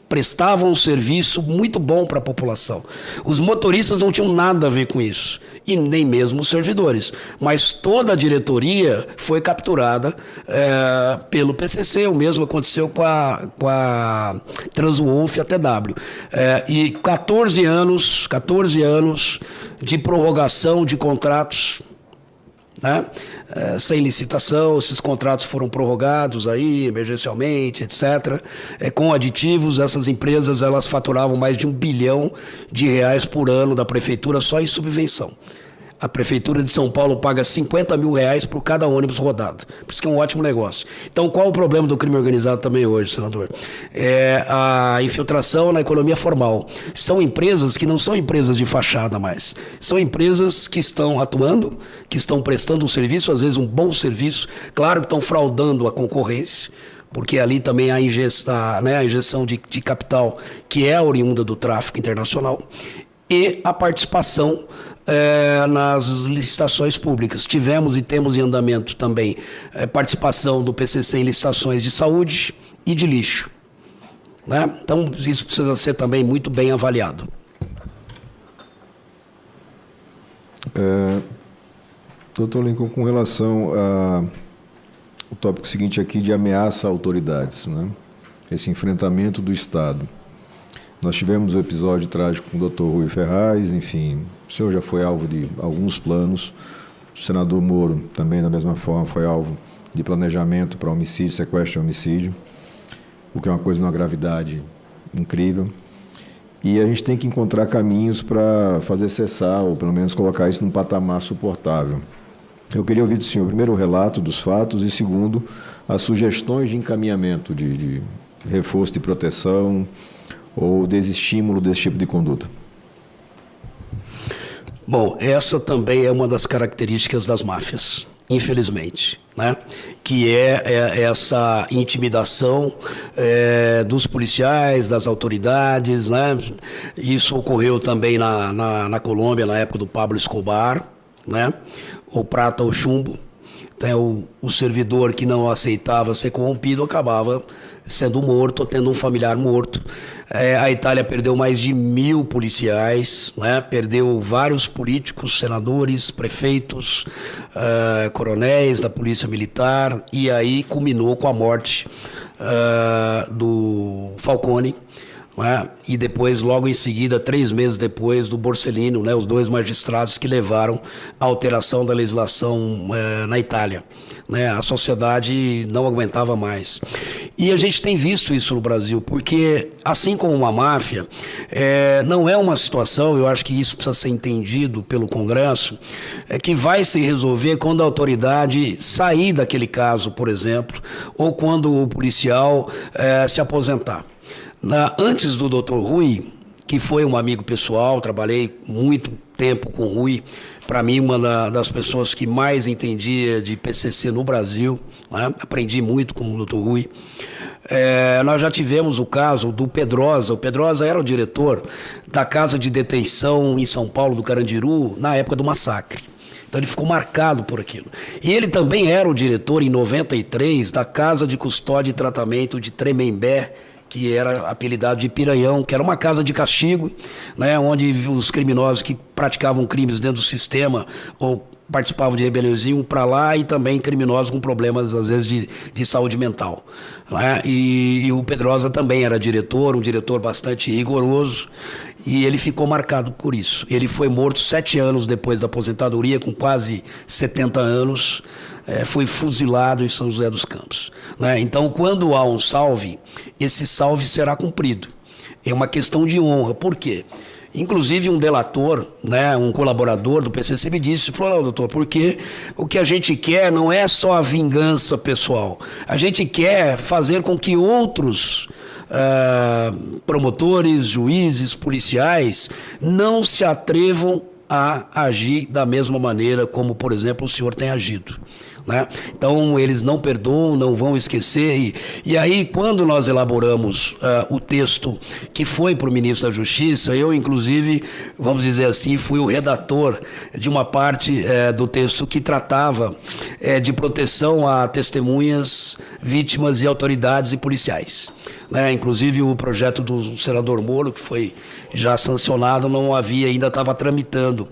Prestavam um serviço muito bom para a população. Os motoristas não tinham nada a ver com isso, e nem mesmo os servidores. Mas toda a diretoria foi capturada pelo PCC. O mesmo aconteceu com a Transwolf e a TW. E 14 anos de prorrogação de contratos, né? Sem licitação, esses contratos foram prorrogados aí, emergencialmente, etc. Com aditivos, essas empresas elas faturavam mais de R$1 bilhão por ano da prefeitura só em subvenção. A Prefeitura de São Paulo paga R$50 mil por cada ônibus rodado. Por isso que é um ótimo negócio. Então, qual o problema do crime organizado também hoje, senador? É a infiltração na economia formal. São empresas que não são empresas de fachada mais. São empresas que estão atuando, que estão prestando um serviço, às vezes um bom serviço. Claro que estão fraudando a concorrência, porque ali também há a injeção de capital que é oriunda do tráfico internacional. E a participação nas licitações públicas. Tivemos e temos em andamento também participação do PCC em licitações de saúde e de lixo, né? Então, isso precisa ser também muito bem avaliado. Doutor Lincoln, com relação ao tópico seguinte aqui de ameaça a autoridades, né? Esse enfrentamento do Estado. Nós tivemos o episódio trágico com o Dr. Rui Ferraz, enfim, o senhor já foi alvo de alguns planos O senador Moro também, da mesma forma, foi alvo de planejamento para homicídio, sequestro e homicídio, o que é uma coisa de uma gravidade incrível. E a gente tem que encontrar caminhos para fazer cessar, ou pelo menos colocar isso num patamar suportável. Eu queria ouvir do senhor, primeiro, o relato dos fatos e, segundo, as sugestões de encaminhamento, de reforço de proteção ou desestímulo desse tipo de conduta. Bom, essa também é uma das características das máfias, infelizmente, né? Que é essa intimidação dos policiais, das autoridades, né? Isso ocorreu também na Colômbia, na época do Pablo Escobar, né? O prata ou chumbo. Então, o servidor que não aceitava ser corrompido acabava sendo morto ou tendo um familiar morto. A Itália perdeu mais de 1.000 policiais, né? Perdeu vários políticos, senadores, prefeitos, coronéis da polícia militar, e aí culminou com a morte do Falcone, né? E depois, logo em seguida, 3 meses depois, do Borsellino, né? Os 2 magistrados que levaram à alteração da legislação na Itália, né? A sociedade não aguentava mais. E a gente tem visto isso no Brasil, porque, assim como uma máfia, não é uma situação, eu acho que isso precisa ser entendido pelo Congresso, que vai se resolver quando a autoridade sair daquele caso, por exemplo, ou quando o policial se aposentar. Antes do Dr. Rui, que foi um amigo pessoal, trabalhei muito tempo com o Rui, para mim uma das pessoas que mais entendia de PCC no Brasil, né? Aprendi muito com o Dr. Rui. Nós já tivemos o caso do Pedrosa. O Pedrosa era o diretor da casa de detenção em São Paulo, do Carandiru, na época do massacre. Então ele ficou marcado por aquilo. E ele também era o diretor, em 93, da Casa de Custódia e Tratamento de Tremembé, que era apelidado de Piranhão, que era uma casa de castigo, né, onde os criminosos que praticavam crimes dentro do sistema ou participavam de rebeliões iam para lá, e também criminosos com problemas, às vezes, de saúde mental, né? E o Pedrosa também era diretor, um diretor bastante rigoroso, e ele ficou marcado por isso. Ele foi morto 7 anos depois da aposentadoria, com quase 70 anos, foi fuzilado em São José dos Campos, né? Então, quando há um salve, esse salve será cumprido. É uma questão de honra. Por quê? Inclusive um delator, né, um colaborador do PCC me disse, falou, doutor, porque o que a gente quer não é só a vingança pessoal, a gente quer fazer com que outros promotores, juízes, policiais não se atrevam a agir da mesma maneira como, por exemplo, o senhor tem agido, né? Então, eles não perdoam, não vão esquecer. E aí, quando nós elaboramos o texto que foi para o ministro da Justiça, eu, inclusive, vamos dizer assim, fui o redator de uma parte do texto que tratava de proteção a testemunhas, vítimas e autoridades e policiais, né? Inclusive, o projeto do senador Moro, que foi já sancionado, não havia, ainda estava tramitando.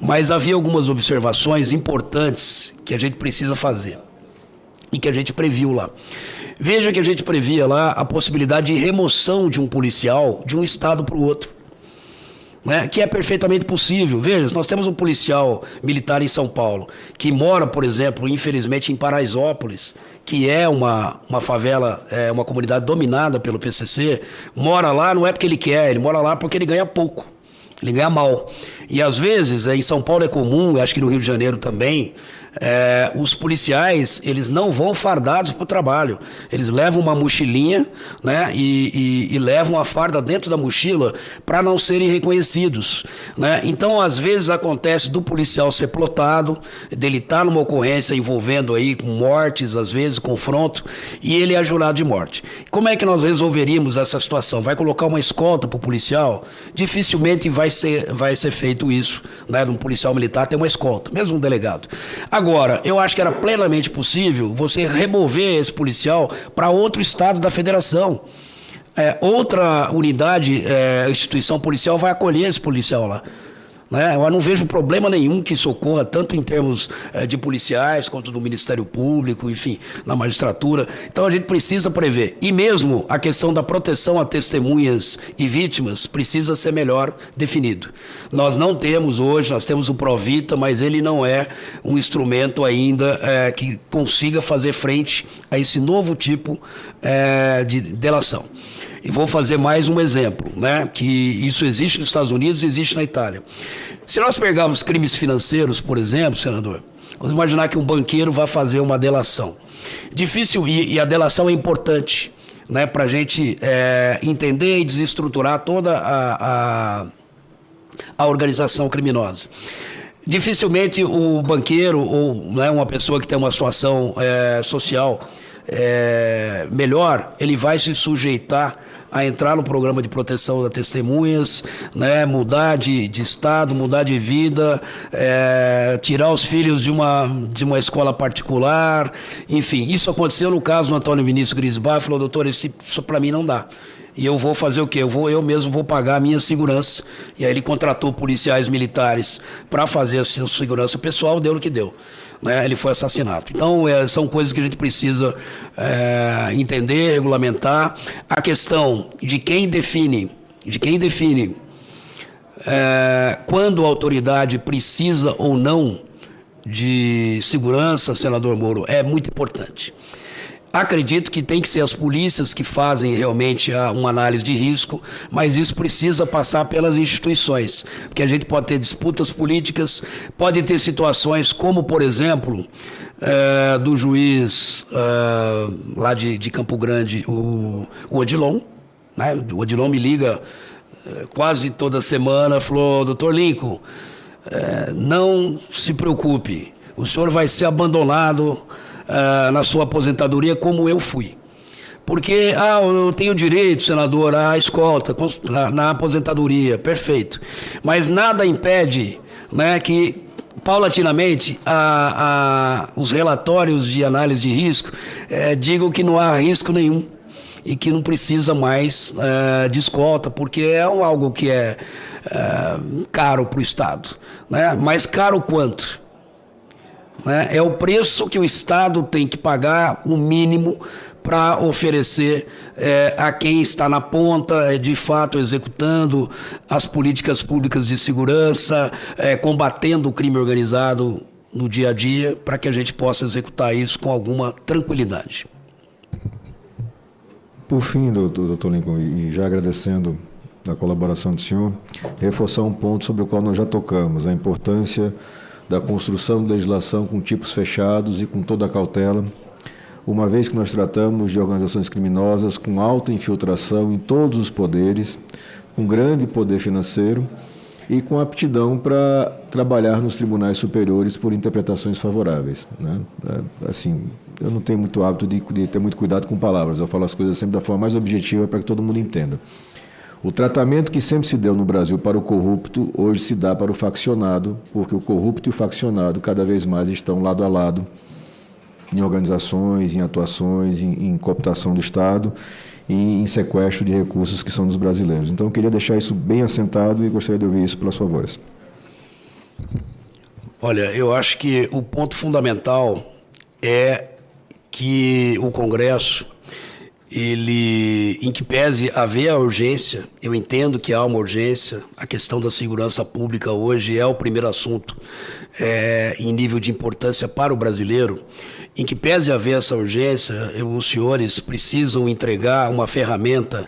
Mas havia algumas observações importantes que a gente precisa fazer e que a gente previu lá. Veja que a gente previa lá a possibilidade de remoção de um policial de um estado para o outro, né? Que é perfeitamente possível. Veja, nós temos um policial militar em São Paulo que mora, por exemplo, infelizmente em Paraisópolis, que é uma favela, uma comunidade dominada pelo PCC, mora lá não é porque ele quer, ele mora lá porque ele ganha pouco, ele ganha mal. E às vezes, em São Paulo é comum, acho que no Rio de Janeiro também, os policiais, eles não vão fardados para o trabalho. Eles levam uma mochilinha, né, e levam a farda dentro da mochila para não serem reconhecidos, né? Então, às vezes, acontece do policial ser plotado, dele estar numa ocorrência envolvendo aí com mortes, às vezes, confronto, e ele é jurado de morte. Como é que nós resolveríamos essa situação? Vai colocar uma escolta para o policial? Dificilmente vai ser feito isso, né? Um policial militar tem uma escolta, mesmo um delegado. Agora, eu acho que era plenamente possível você remover esse policial para outro estado da federação. Outra unidade, instituição policial vai acolher esse policial lá, né? Eu não vejo problema nenhum que isso ocorra, tanto em termos de policiais, quanto do Ministério Público, enfim, na magistratura. Então a gente precisa prever. E mesmo a questão da proteção a testemunhas e vítimas precisa ser melhor definido. Nós não temos hoje, nós temos o Provita, mas ele não é um instrumento ainda que consiga fazer frente a esse novo tipo de delação. E vou fazer mais um exemplo, né? Que isso existe nos Estados Unidos e existe na Itália. Se nós pegarmos crimes financeiros, por exemplo, senador, vamos imaginar que um banqueiro vai fazer uma delação. Difícil, e a delação é importante, né? Para a gente entender e desestruturar toda a organização criminosa. Dificilmente o banqueiro ou, né, uma pessoa que tem uma situação social melhor, ele vai se sujeitar a entrar no programa de proteção das testemunhas, né, mudar de estado, mudar de vida, tirar os filhos de uma escola particular, enfim. Isso aconteceu no caso do Antônio Vinícius Grisbar, falou, doutor, isso para mim não dá. E eu vou fazer o quê? Eu mesmo vou pagar a minha segurança. E aí ele contratou policiais militares para fazer a sua segurança pessoal, deu no que deu. Né? Ele foi assassinado. Então, são coisas que a gente precisa entender, regulamentar. A questão de quem define quando a autoridade precisa ou não de segurança, senador Moro, é muito importante. Acredito que tem que ser as polícias que fazem realmente uma análise de risco, mas isso precisa passar pelas instituições, porque a gente pode ter disputas políticas, pode ter situações como, por exemplo, do juiz lá de Campo Grande, o Odilon, né? O Odilon me liga quase toda semana, falou, doutor Lincoln, não se preocupe, o senhor vai ser abandonado na sua aposentadoria como eu fui. Porque, eu tenho direito, senador, à escolta, na aposentadoria, perfeito. Mas nada impede, né, que, paulatinamente, os relatórios de análise de risco digam que não há risco nenhum e que não precisa mais de escolta, porque é algo que é caro para o Estado. Né? Mas caro quanto? É o preço que o Estado tem que pagar, o mínimo, para oferecer a quem está na ponta, de fato, executando as políticas públicas de segurança, combatendo o crime organizado no dia a dia, para que a gente possa executar isso com alguma tranquilidade. Por fim, doutor Lincoln, e já agradecendo a colaboração do senhor, reforçar um ponto sobre o qual nós já tocamos, a importância da construção de legislação com tipos fechados e com toda a cautela, uma vez que nós tratamos de organizações criminosas com alta infiltração em todos os poderes, com grande poder financeiro e com aptidão para trabalhar nos tribunais superiores por interpretações favoráveis. Né? Assim, eu não tenho muito hábito de ter muito cuidado com palavras, eu falo as coisas sempre da forma mais objetiva para que todo mundo entenda. O tratamento que sempre se deu no Brasil para o corrupto, hoje se dá para o faccionado, porque o corrupto e o faccionado cada vez mais estão lado a lado em organizações, em atuações, em cooptação do Estado e em sequestro de recursos que são dos brasileiros. Então eu queria deixar isso bem assentado e gostaria de ouvir isso pela sua voz. Olha, eu acho que o ponto fundamental é que o Congresso, em que pese haver a urgência, eu entendo que há uma urgência, a questão da segurança pública hoje é o primeiro assunto em nível de importância para o brasileiro, em que pese haver essa urgência, os senhores precisam entregar uma ferramenta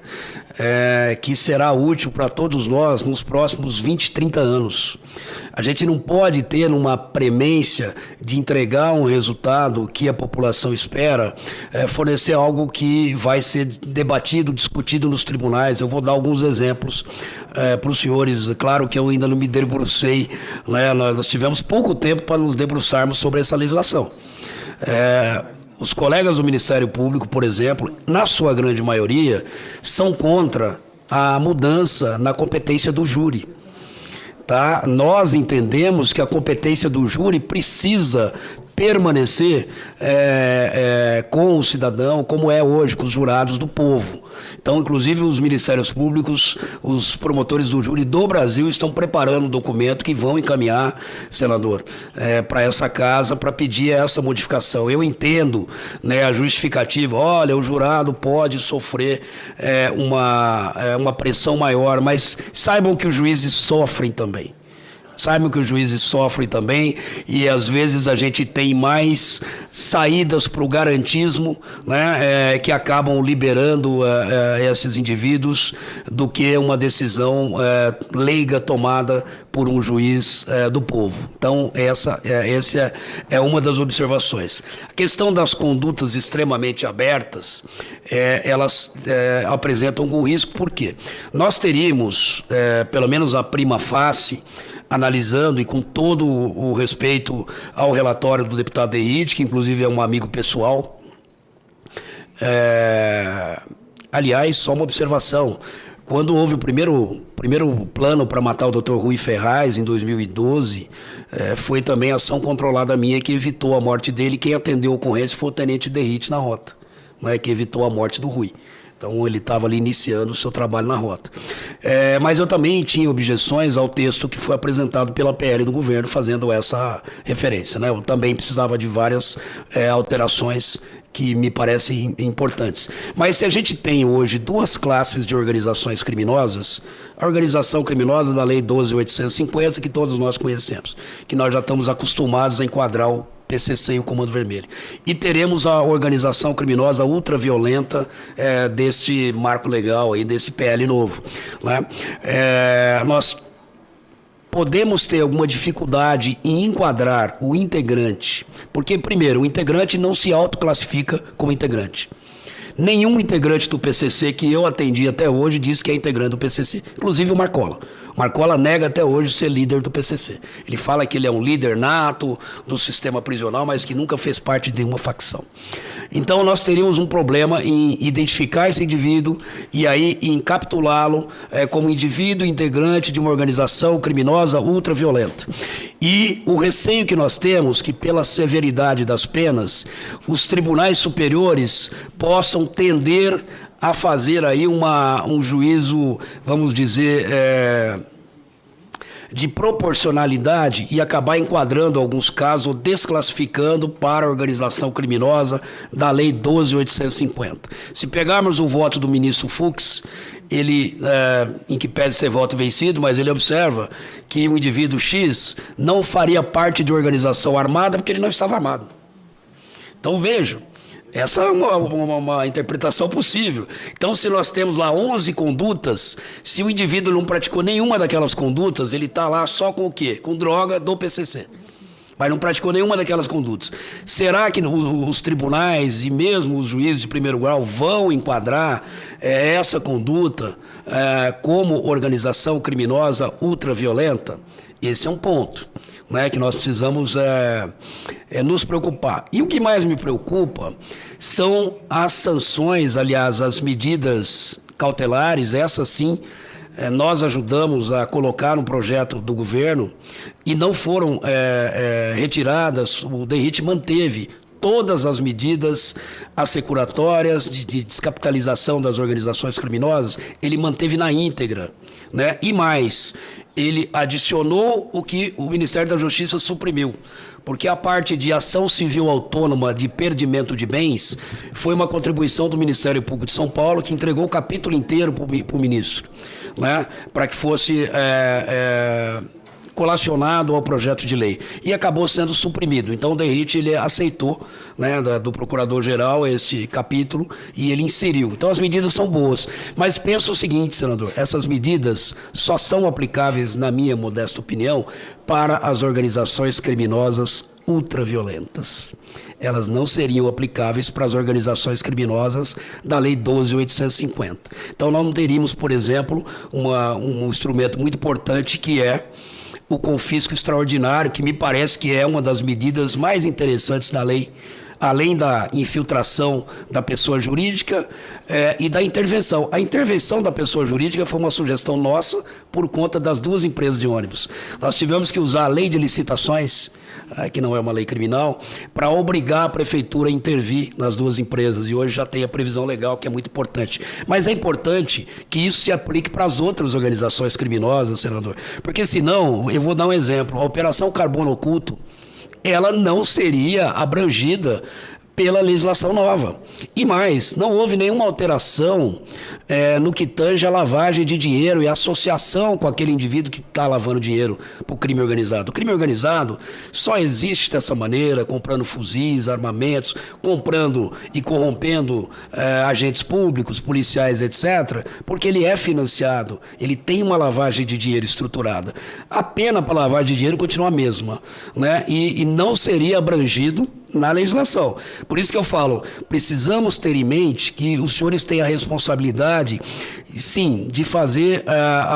que será útil para todos nós nos próximos 20, 30 anos. A gente não pode ter uma premência de entregar um resultado que a população espera, fornecer algo que vai ser debatido, discutido nos tribunais. Eu vou dar alguns exemplos para os senhores. Claro que eu ainda não me debrucei, né? Nós tivemos pouco tempo para nos debruçarmos sobre essa legislação. Os colegas do Ministério Público, por exemplo, na sua grande maioria, são contra a mudança na competência do júri. Tá? Nós entendemos que a competência do júri precisa permanecer com o cidadão, como é hoje, com os jurados do povo. Então, inclusive, os ministérios públicos, os promotores do júri do Brasil estão preparando um documento que vão encaminhar, senador, para essa casa para pedir essa modificação. Eu entendo, né, a justificativa, olha, o jurado pode sofrer uma pressão maior, mas saibam que os juízes sofrem também. Saibam que os juízes sofrem também e às vezes a gente tem mais saídas para o garantismo, né, que acabam liberando esses indivíduos do que uma decisão leiga tomada por um juiz do povo. Então, essa é uma das observações. A questão das condutas extremamente abertas, elas apresentam algum risco, por quê? Nós teríamos, pelo menos a prima facie, analisando e com todo o respeito ao relatório do deputado Derrite, que inclusive é um amigo pessoal. Aliás, só uma observação. Quando houve o primeiro plano para matar o Dr. Rui Ferraz, em 2012, foi também ação controlada minha que evitou a morte dele. Quem atendeu a ocorrência foi o tenente Derrite na rota, né, que evitou a morte do Rui. Então, ele estava ali iniciando o seu trabalho na rota. Mas eu também tinha objeções ao texto que foi apresentado pela PL do governo, fazendo essa referência, né? Eu também precisava de várias alterações que me parecem importantes. Mas se a gente tem hoje duas classes de organizações criminosas, a organização criminosa da Lei 12.850, que todos nós conhecemos, que nós já estamos acostumados a enquadrar o PCC e o Comando Vermelho. E teremos a organização criminosa ultraviolenta deste marco legal, aí, desse PL novo, né? Nós podemos ter alguma dificuldade em enquadrar o integrante, porque, primeiro, o integrante não se autoclassifica como integrante. Nenhum integrante do PCC que eu atendi até hoje disse que é integrante do PCC, inclusive o Marcola. O Marcola nega até hoje ser líder do PCC. Ele fala que ele é um líder nato do sistema prisional, mas que nunca fez parte de nenhuma facção. Então nós teríamos um problema em identificar esse indivíduo e aí encapsulá-lo como indivíduo integrante de uma organização criminosa ultraviolenta. E o receio que nós temos que pela severidade das penas, os tribunais superiores possam tender a fazer aí um juízo, vamos dizer, de proporcionalidade e acabar enquadrando alguns casos ou desclassificando para a organização criminosa da Lei 12.850. Se pegarmos o voto do ministro Fux, ele, em que pede ser voto vencido, mas ele observa que o indivíduo X não faria parte de organização armada porque ele não estava armado. Então vejam, essa é uma interpretação possível. Então, se nós temos lá 11 condutas, se o indivíduo não praticou nenhuma daquelas condutas, ele está lá só com o quê? Com droga do PCC. Mas não praticou nenhuma daquelas condutas. Será que os tribunais e mesmo os juízes de primeiro grau vão enquadrar essa conduta como organização criminosa ultraviolenta? Esse é um ponto, né, que nós precisamos nos preocupar. E o que mais me preocupa são as sanções, aliás, as medidas cautelares, essas sim, nós ajudamos a colocar no projeto do governo e não foram retiradas. O Derrite manteve todas as medidas assecuratórias de descapitalização das organizações criminosas, ele manteve na íntegra, né? E mais, ele adicionou o que o Ministério da Justiça suprimiu, porque a parte de ação civil autônoma de perdimento de bens foi uma contribuição do Ministério Público de São Paulo, que entregou o capítulo inteiro para o ministro, né, para que fosse colacionado ao projeto de lei, e acabou sendo suprimido. Então o Derrite, ele aceitou, né, do Procurador-Geral esse capítulo e ele inseriu. Então as medidas são boas, mas penso o seguinte, senador, essas medidas só são aplicáveis, na minha modesta opinião, para as organizações criminosas ultraviolentas. Elas não seriam aplicáveis para as organizações criminosas da Lei 12.850. Então nós não teríamos, por exemplo, um instrumento muito importante que é o confisco extraordinário, que me parece que é uma das medidas mais interessantes da lei além da infiltração da pessoa jurídica e da intervenção. A intervenção da pessoa jurídica foi uma sugestão nossa por conta das duas empresas de ônibus. Nós tivemos que usar a lei de licitações, que não é uma lei criminal, para obrigar a prefeitura a intervir nas duas empresas. E hoje já tem a previsão legal, que é muito importante. Mas é importante que isso se aplique para as outras organizações criminosas, senador. Porque senão, eu vou dar um exemplo, a Operação Carbono Oculto, ela não seria abrangida pela legislação nova. E mais, não houve nenhuma alteração no que tange a lavagem de dinheiro e a associação com aquele indivíduo que está lavando dinheiro para o crime organizado. O crime organizado só existe dessa maneira, comprando fuzis, armamentos, comprando e corrompendo agentes públicos, policiais, etc., porque ele é financiado, ele tem uma lavagem de dinheiro estruturada. A pena para lavagem de dinheiro continua a mesma, né? E não seria abrangido na legislação. Por isso que eu falo, precisamos ter em mente que os senhores têm a responsabilidade, sim, de fazer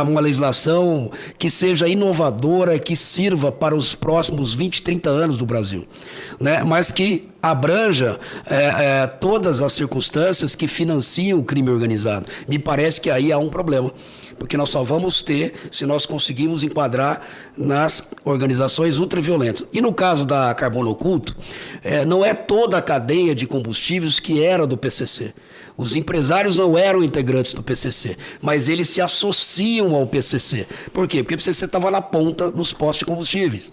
uma legislação que seja inovadora, que sirva para os próximos 20, 30 anos do Brasil, né? Mas que abranja todas as circunstâncias que financiam o crime organizado. Me parece que aí há um problema, porque nós só vamos ter se nós conseguirmos enquadrar nas organizações ultraviolentas. E no caso da Carbono Oculto, não é toda a cadeia de combustíveis que era do PCC. Os empresários não eram integrantes do PCC, mas eles se associam ao PCC. Por quê? Porque o PCC estava na ponta dos postos de combustíveis,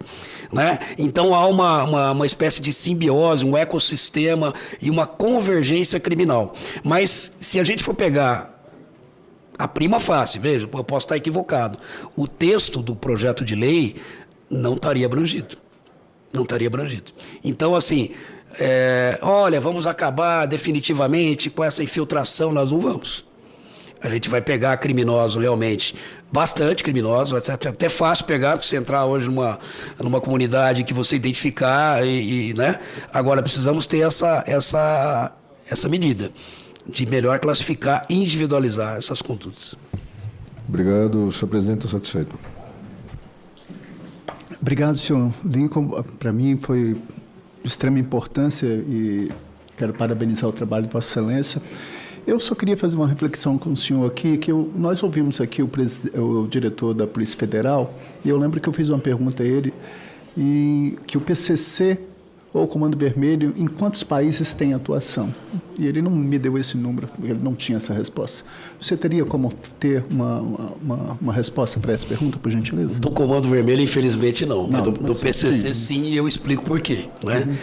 né? Então há uma espécie de simbiose, um ecossistema e uma convergência criminal. Mas se a gente for pegar a prima facie, veja, eu posso estar equivocado, o texto do projeto de lei não estaria abrangido. Não estaria abrangido. Então, assim, olha, vamos acabar definitivamente com essa infiltração, nós não vamos. A gente vai pegar criminosos realmente, bastante criminosos, vai ser até fácil pegar, porque você entrar hoje numa comunidade que você identificar, né? Agora, precisamos ter essa medida de melhor classificar e individualizar essas condutas. Obrigado, senhor presidente, estou satisfeito. Obrigado, senhor Lincoln. Para mim foi de extrema importância e quero parabenizar o trabalho de Vossa Excelência. Eu só queria fazer uma reflexão com o senhor aqui, que nós ouvimos aqui o diretor da Polícia Federal, e eu lembro que eu fiz uma pergunta a ele, e que o PCC ou o Comando Vermelho, em quantos países tem atuação? E ele não me deu esse número, ele não tinha essa resposta. Você teria como ter uma resposta para essa pergunta, por gentileza? Do Comando Vermelho, infelizmente, não. Mas do PCC, sim, e eu explico por quê, né? Uhum.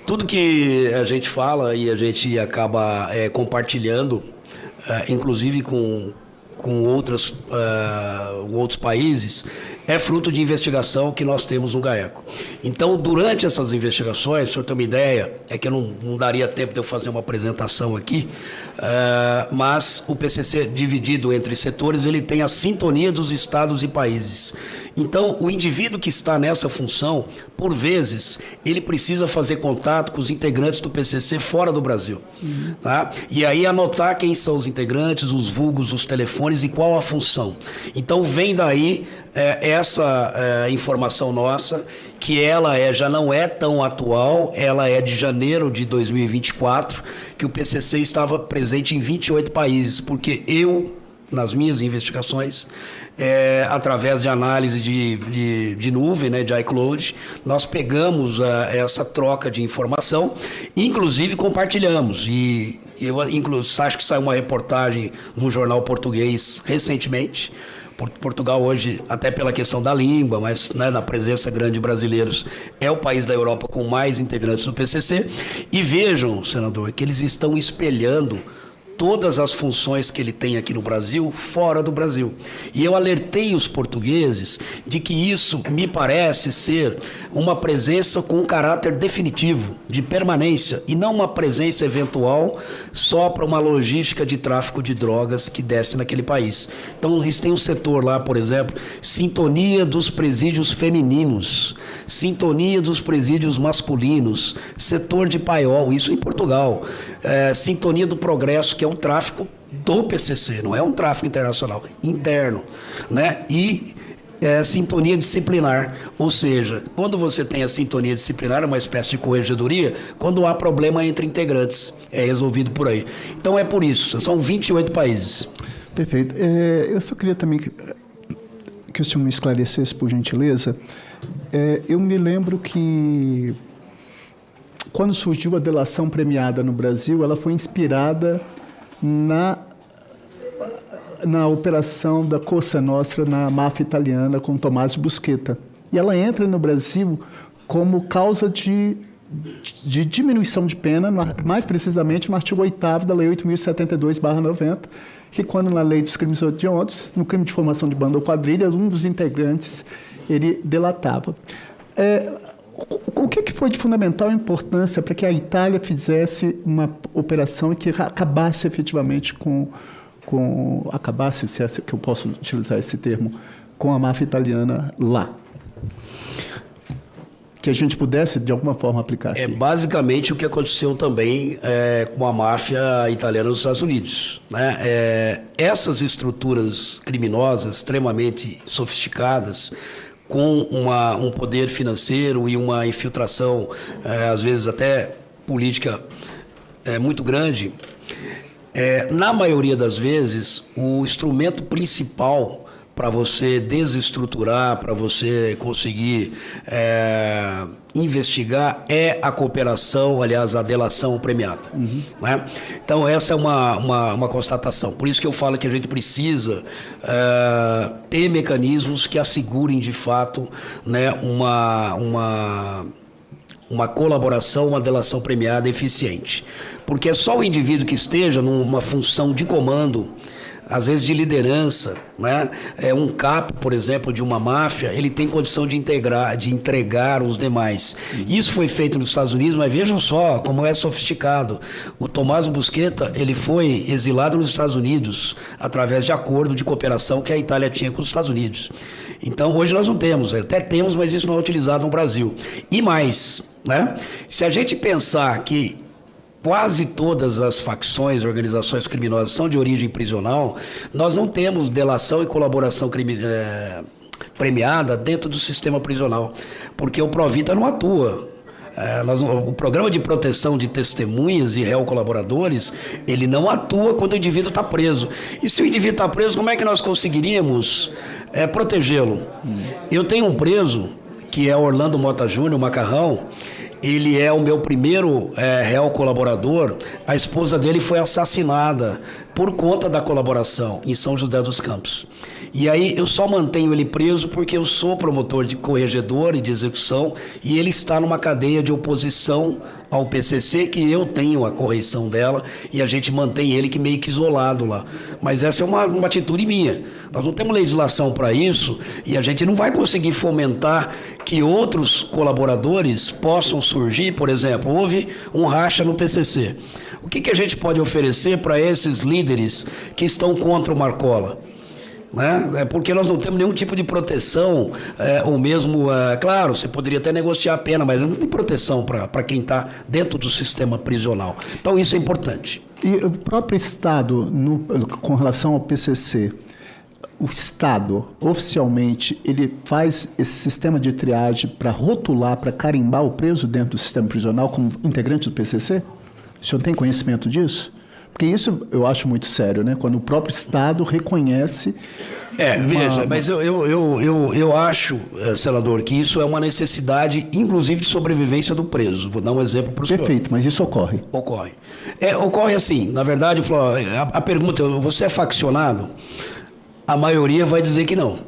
Tudo que a gente fala e a gente acaba compartilhando, inclusive com outros países, é fruto de investigação que nós temos no GAECO. Então, durante essas investigações, o senhor tem uma ideia, é que eu não daria tempo de eu fazer uma apresentação aqui, mas o PCC, dividido entre setores, ele tem a sintonia dos estados e países. Então, o indivíduo que está nessa função, por vezes, ele precisa fazer contato com os integrantes do PCC fora do Brasil. Uhum. Tá? E aí anotar quem são os integrantes, os vulgos, os telefones e qual a função. Então, vem daí essa informação nossa, que ela já não é tão atual, ela é de janeiro de 2024, que o PCC estava presente em 28 países, porque eu, nas minhas investigações, através de análise de nuvem, né, de iCloud, nós pegamos essa troca de informação, inclusive compartilhamos. E eu acho que saiu uma reportagem no jornal português recentemente. Portugal hoje, até pela questão da língua, mas, né, na presença grande de brasileiros, é o país da Europa com mais integrantes do PCC. E vejam, senador, que eles estão espelhando todas as funções que ele tem aqui no Brasil, fora do Brasil. E eu alertei os portugueses de que isso me parece ser uma presença com um caráter definitivo, de permanência, e não uma presença eventual só para uma logística de tráfico de drogas que desce naquele país. Então, eles têm um setor lá, por exemplo, sintonia dos presídios femininos, sintonia dos presídios masculinos, setor de paiol, isso em Portugal, sintonia do progresso, que é o tráfico do PCC, não é um tráfico internacional, interno, né? E sintonia disciplinar, ou seja, quando você tem a sintonia disciplinar, é uma espécie de corregedoria, quando há problema entre integrantes, é resolvido por aí. Então é por isso, são 28 países. Perfeito. Eu só queria também que o senhor me esclarecesse, por gentileza. Eu me lembro que quando surgiu a delação premiada no Brasil, ela foi inspirada na operação da Cosa Nostra na máfia italiana com Tommaso Busquetta. E ela entra no Brasil como causa de diminuição de pena, mais precisamente no artigo 8º da Lei 8.072/90, que quando na Lei dos Crimes Hediondos, no crime de formação de banda ou quadrilha, um dos integrantes ele delatava. O que foi de fundamental importância para que a Itália fizesse uma operação que acabasse efetivamente acabasse, se é que eu posso utilizar esse termo, com a máfia italiana lá? Que a gente pudesse, de alguma forma, aplicar aqui. É basicamente o que aconteceu também com a máfia italiana nos Estados Unidos, né? Essas estruturas criminosas extremamente sofisticadas, com um poder financeiro e uma infiltração, às vezes até política, muito grande, na maioria das vezes, o instrumento principal para você desestruturar, para você conseguir investigar, é a cooperação, aliás, a delação premiada. Né? Então, essa é uma constatação. Por isso que eu falo que a gente precisa ter mecanismos que assegurem, de fato, né, uma colaboração, uma delação premiada eficiente. Porque é só o indivíduo que esteja numa função de comando, às vezes de liderança, né? Um capo, por exemplo, de uma máfia, ele tem condição de entregar os demais. Isso foi feito nos Estados Unidos, mas vejam só como é sofisticado. O Tommaso Busquetta, ele foi exilado nos Estados Unidos através de acordo de cooperação que a Itália tinha com os Estados Unidos. Então, hoje nós não temos, até temos, mas isso não é utilizado no Brasil. E mais, né? Se a gente pensar que quase todas as facções, organizações criminosas são de origem prisional, nós não temos delação e colaboração premiada dentro do sistema prisional, porque o Provita não atua. O programa de proteção de testemunhas e réu colaboradores, ele não atua quando o indivíduo está preso. E se o indivíduo está preso, como é que nós conseguiríamos protegê-lo? Eu tenho um preso, que é Orlando Mota Júnior, o Macarrão. Ele é o meu primeiro réu colaborador. A esposa dele foi assassinada por conta da colaboração em São José dos Campos. E aí eu só mantenho ele preso porque eu sou promotor de corregedor e de execução, e ele está numa cadeia de oposição ao PCC, que eu tenho a correição dela, e a gente mantém ele que meio que isolado lá. Mas essa é uma atitude minha. Nós não temos legislação para isso, e a gente não vai conseguir fomentar que outros colaboradores possam surgir. Por exemplo, houve um racha no PCC. O que a gente pode oferecer para esses líderes que estão contra o Marcola? Né? Porque nós não temos nenhum tipo de proteção, ou mesmo, claro, você poderia até negociar a pena, mas não tem proteção para quem está dentro do sistema prisional. Então isso é importante. E o próprio Estado, com relação ao PCC, o Estado, oficialmente, ele faz esse sistema de triagem para rotular, para carimbar o preso dentro do sistema prisional como integrante do PCC? O senhor tem conhecimento disso? Porque isso eu acho muito sério, né? Quando o próprio Estado reconhece... Veja, mas eu acho, senador, que isso é uma necessidade, inclusive, de sobrevivência do preso. Vou dar um exemplo para o senhor. Perfeito, mas isso ocorre. Ocorre. Ocorre assim, na verdade, a pergunta, você é faccionado? A maioria vai dizer que não.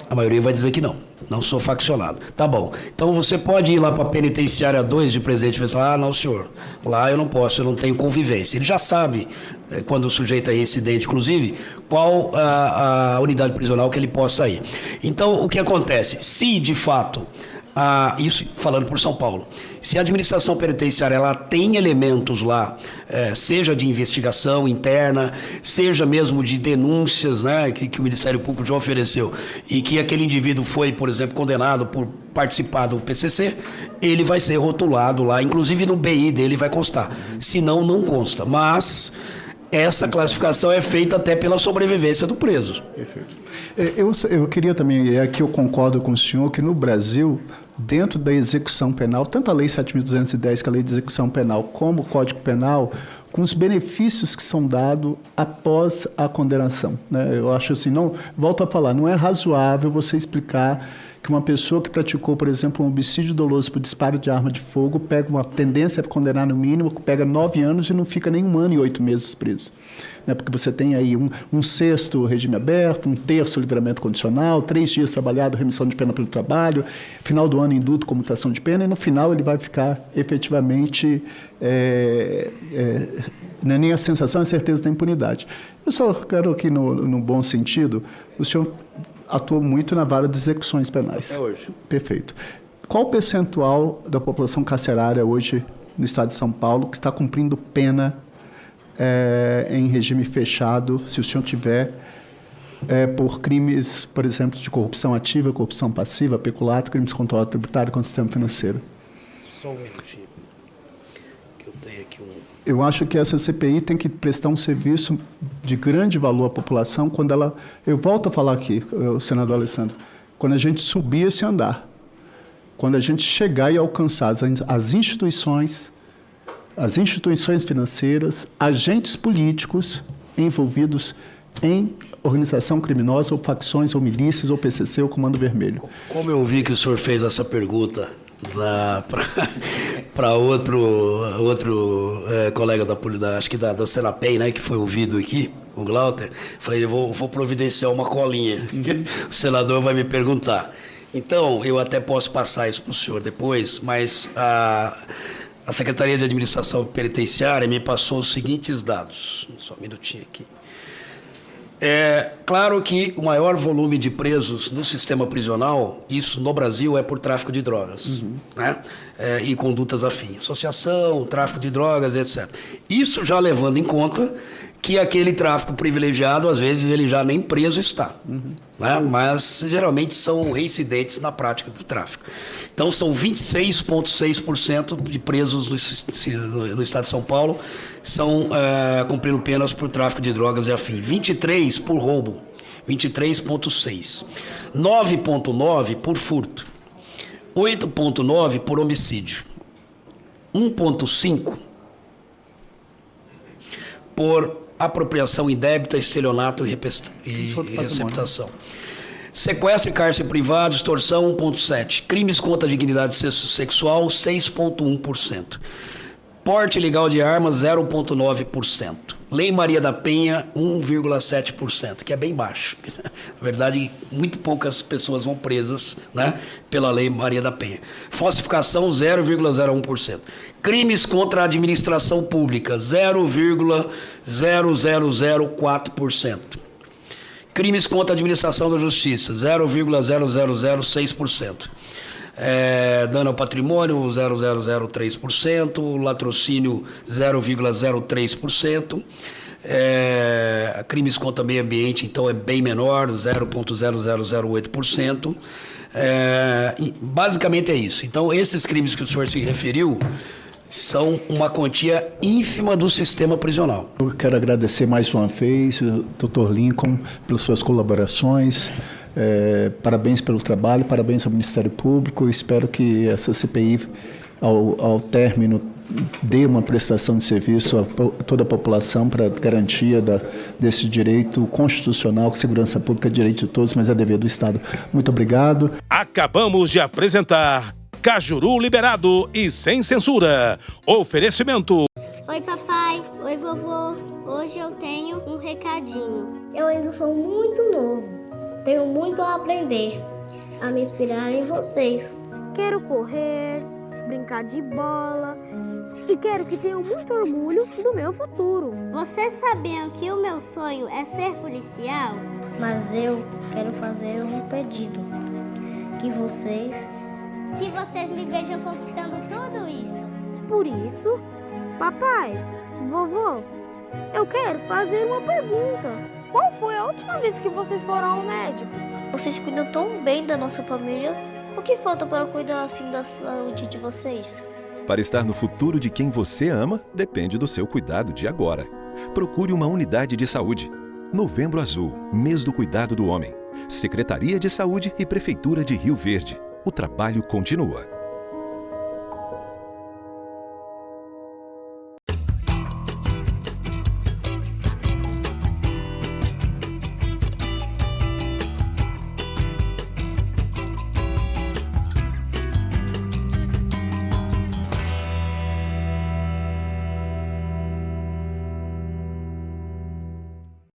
A maioria vai dizer que não. Não sou faccionado. Tá bom. Então você pode ir lá para a penitenciária 2 de Presidente e falar, não, senhor, lá eu não posso, eu não tenho convivência. Ele já sabe, quando o sujeito é incidente, inclusive, qual a unidade prisional que ele possa ir. Então, o que acontece? Se, de fato, isso falando por São Paulo, se a administração penitenciária ela tem elementos lá, seja de investigação interna, seja mesmo de denúncias, né, que o Ministério Público já ofereceu, e que aquele indivíduo foi, por exemplo, condenado por participar do PCC, ele vai ser rotulado lá, inclusive no BI dele vai constar, senão não consta. Mas essa classificação é feita até pela sobrevivência do preso. Perfeito. Eu queria também, e aqui eu concordo com o senhor, que no Brasil, dentro da execução penal, tanto a Lei 7.210, que é a Lei de Execução Penal, como o Código Penal, com os benefícios que são dados após a condenação, né? Eu acho assim, não, volto a falar, não é razoável você explicar que uma pessoa que praticou, por exemplo, um homicídio doloso por disparo de arma de fogo pega uma tendência a condenar no mínimo, pega 9 anos e não fica nem 1 ano e 8 meses preso. Né? Porque você tem aí um sexto regime aberto, 1/3 livramento condicional, 3 dias trabalhado, remissão de pena pelo trabalho, final do ano indulto, comutação de pena, e no final ele vai ficar efetivamente não é nem a sensação, é a certeza da impunidade. Eu só quero aqui, no bom sentido, o senhor atua muito na vara de execuções penais. Até hoje. Perfeito. Qual o percentual da população carcerária hoje no estado de São Paulo que está cumprindo pena em regime fechado, se o senhor tiver, por crimes, por exemplo, de corrupção ativa, corrupção passiva, peculato, crimes contra o tributário e contra o sistema financeiro? Só um minutinho. Que eu tenho aqui Eu acho que essa CPI tem que prestar um serviço de grande valor à população quando ela... Eu volto a falar aqui, o senador Alessandro, quando a gente subir esse andar, quando a gente chegar e alcançar as instituições financeiras, agentes políticos envolvidos em organização criminosa, ou facções, ou milícias, ou PCC, ou Comando Vermelho. Como eu vi que o senhor fez essa pergunta para outro colega acho que da Serapem, né, que foi ouvido aqui, o Glauter, falei, eu vou providenciar uma colinha, o senador vai me perguntar. Então, eu até posso passar isso para o senhor depois, mas a Secretaria de Administração Penitenciária me passou os seguintes dados. Só um minutinho aqui. É claro que o maior volume de presos no sistema prisional, isso no Brasil, é por tráfico de drogas, né? E condutas afins. Associação, tráfico de drogas, etc. Isso já levando em conta que aquele tráfico privilegiado, às vezes, ele já nem preso está. Né? Mas, geralmente, são reincidentes na prática do tráfico. Então, são 26,6% de presos no estado de São Paulo são cumprindo penas por tráfico de drogas e afim. 23% por roubo, 23,6%. 9,9% por furto. 8,9% por homicídio. 1,5% por apropriação indébita, estelionato e receptação. Sequestro e cárcere privado, extorsão, 1,7%. Crimes contra a dignidade sexual, 6,1%. Porte ilegal de armas, 0,9%. Lei Maria da Penha, 1,7%, que é bem baixo. Na verdade, muito poucas pessoas vão presas, né, pela Lei Maria da Penha. Falsificação, 0,01%. Crimes contra a administração pública, 0,0004%. Crimes contra a administração da justiça, 0,0006%. Dano ao patrimônio, 0,003%. Latrocínio, 0,03%. Crimes contra o meio ambiente, então, é bem menor, 0,0008%. Basicamente é isso. Então, esses crimes que o senhor se referiu são uma quantia ínfima do sistema prisional. Eu quero agradecer mais uma vez, Dr. Lincoln, pelas suas colaborações. Parabéns pelo trabalho, parabéns ao Ministério Público. Espero que essa CPI, ao término, dê uma prestação de serviço a toda a população para garantia desse direito constitucional, que segurança pública é direito de todos, mas é dever do Estado. Muito obrigado. Acabamos de apresentar Cajuru Liberado e Sem Censura. Oferecimento. Oi, papai. Oi, vovô. Hoje eu tenho um recadinho. Eu ainda sou muito novo. Tenho muito a aprender, a me inspirar em vocês. Quero correr, brincar de bola e quero que tenham muito orgulho do meu futuro. Vocês sabiam que o meu sonho é ser policial? Mas eu quero fazer um pedido. Que vocês me vejam conquistando tudo isso. Por isso, papai, vovô, eu quero fazer uma pergunta. Qual foi a última vez que vocês foram ao médico? Vocês cuidam tão bem da nossa família. O que falta para cuidar assim da saúde de vocês? Para estar no futuro de quem você ama, depende do seu cuidado de agora. Procure uma unidade de saúde. Novembro Azul, mês do cuidado do homem. Secretaria de Saúde e Prefeitura de Rio Verde. O trabalho continua.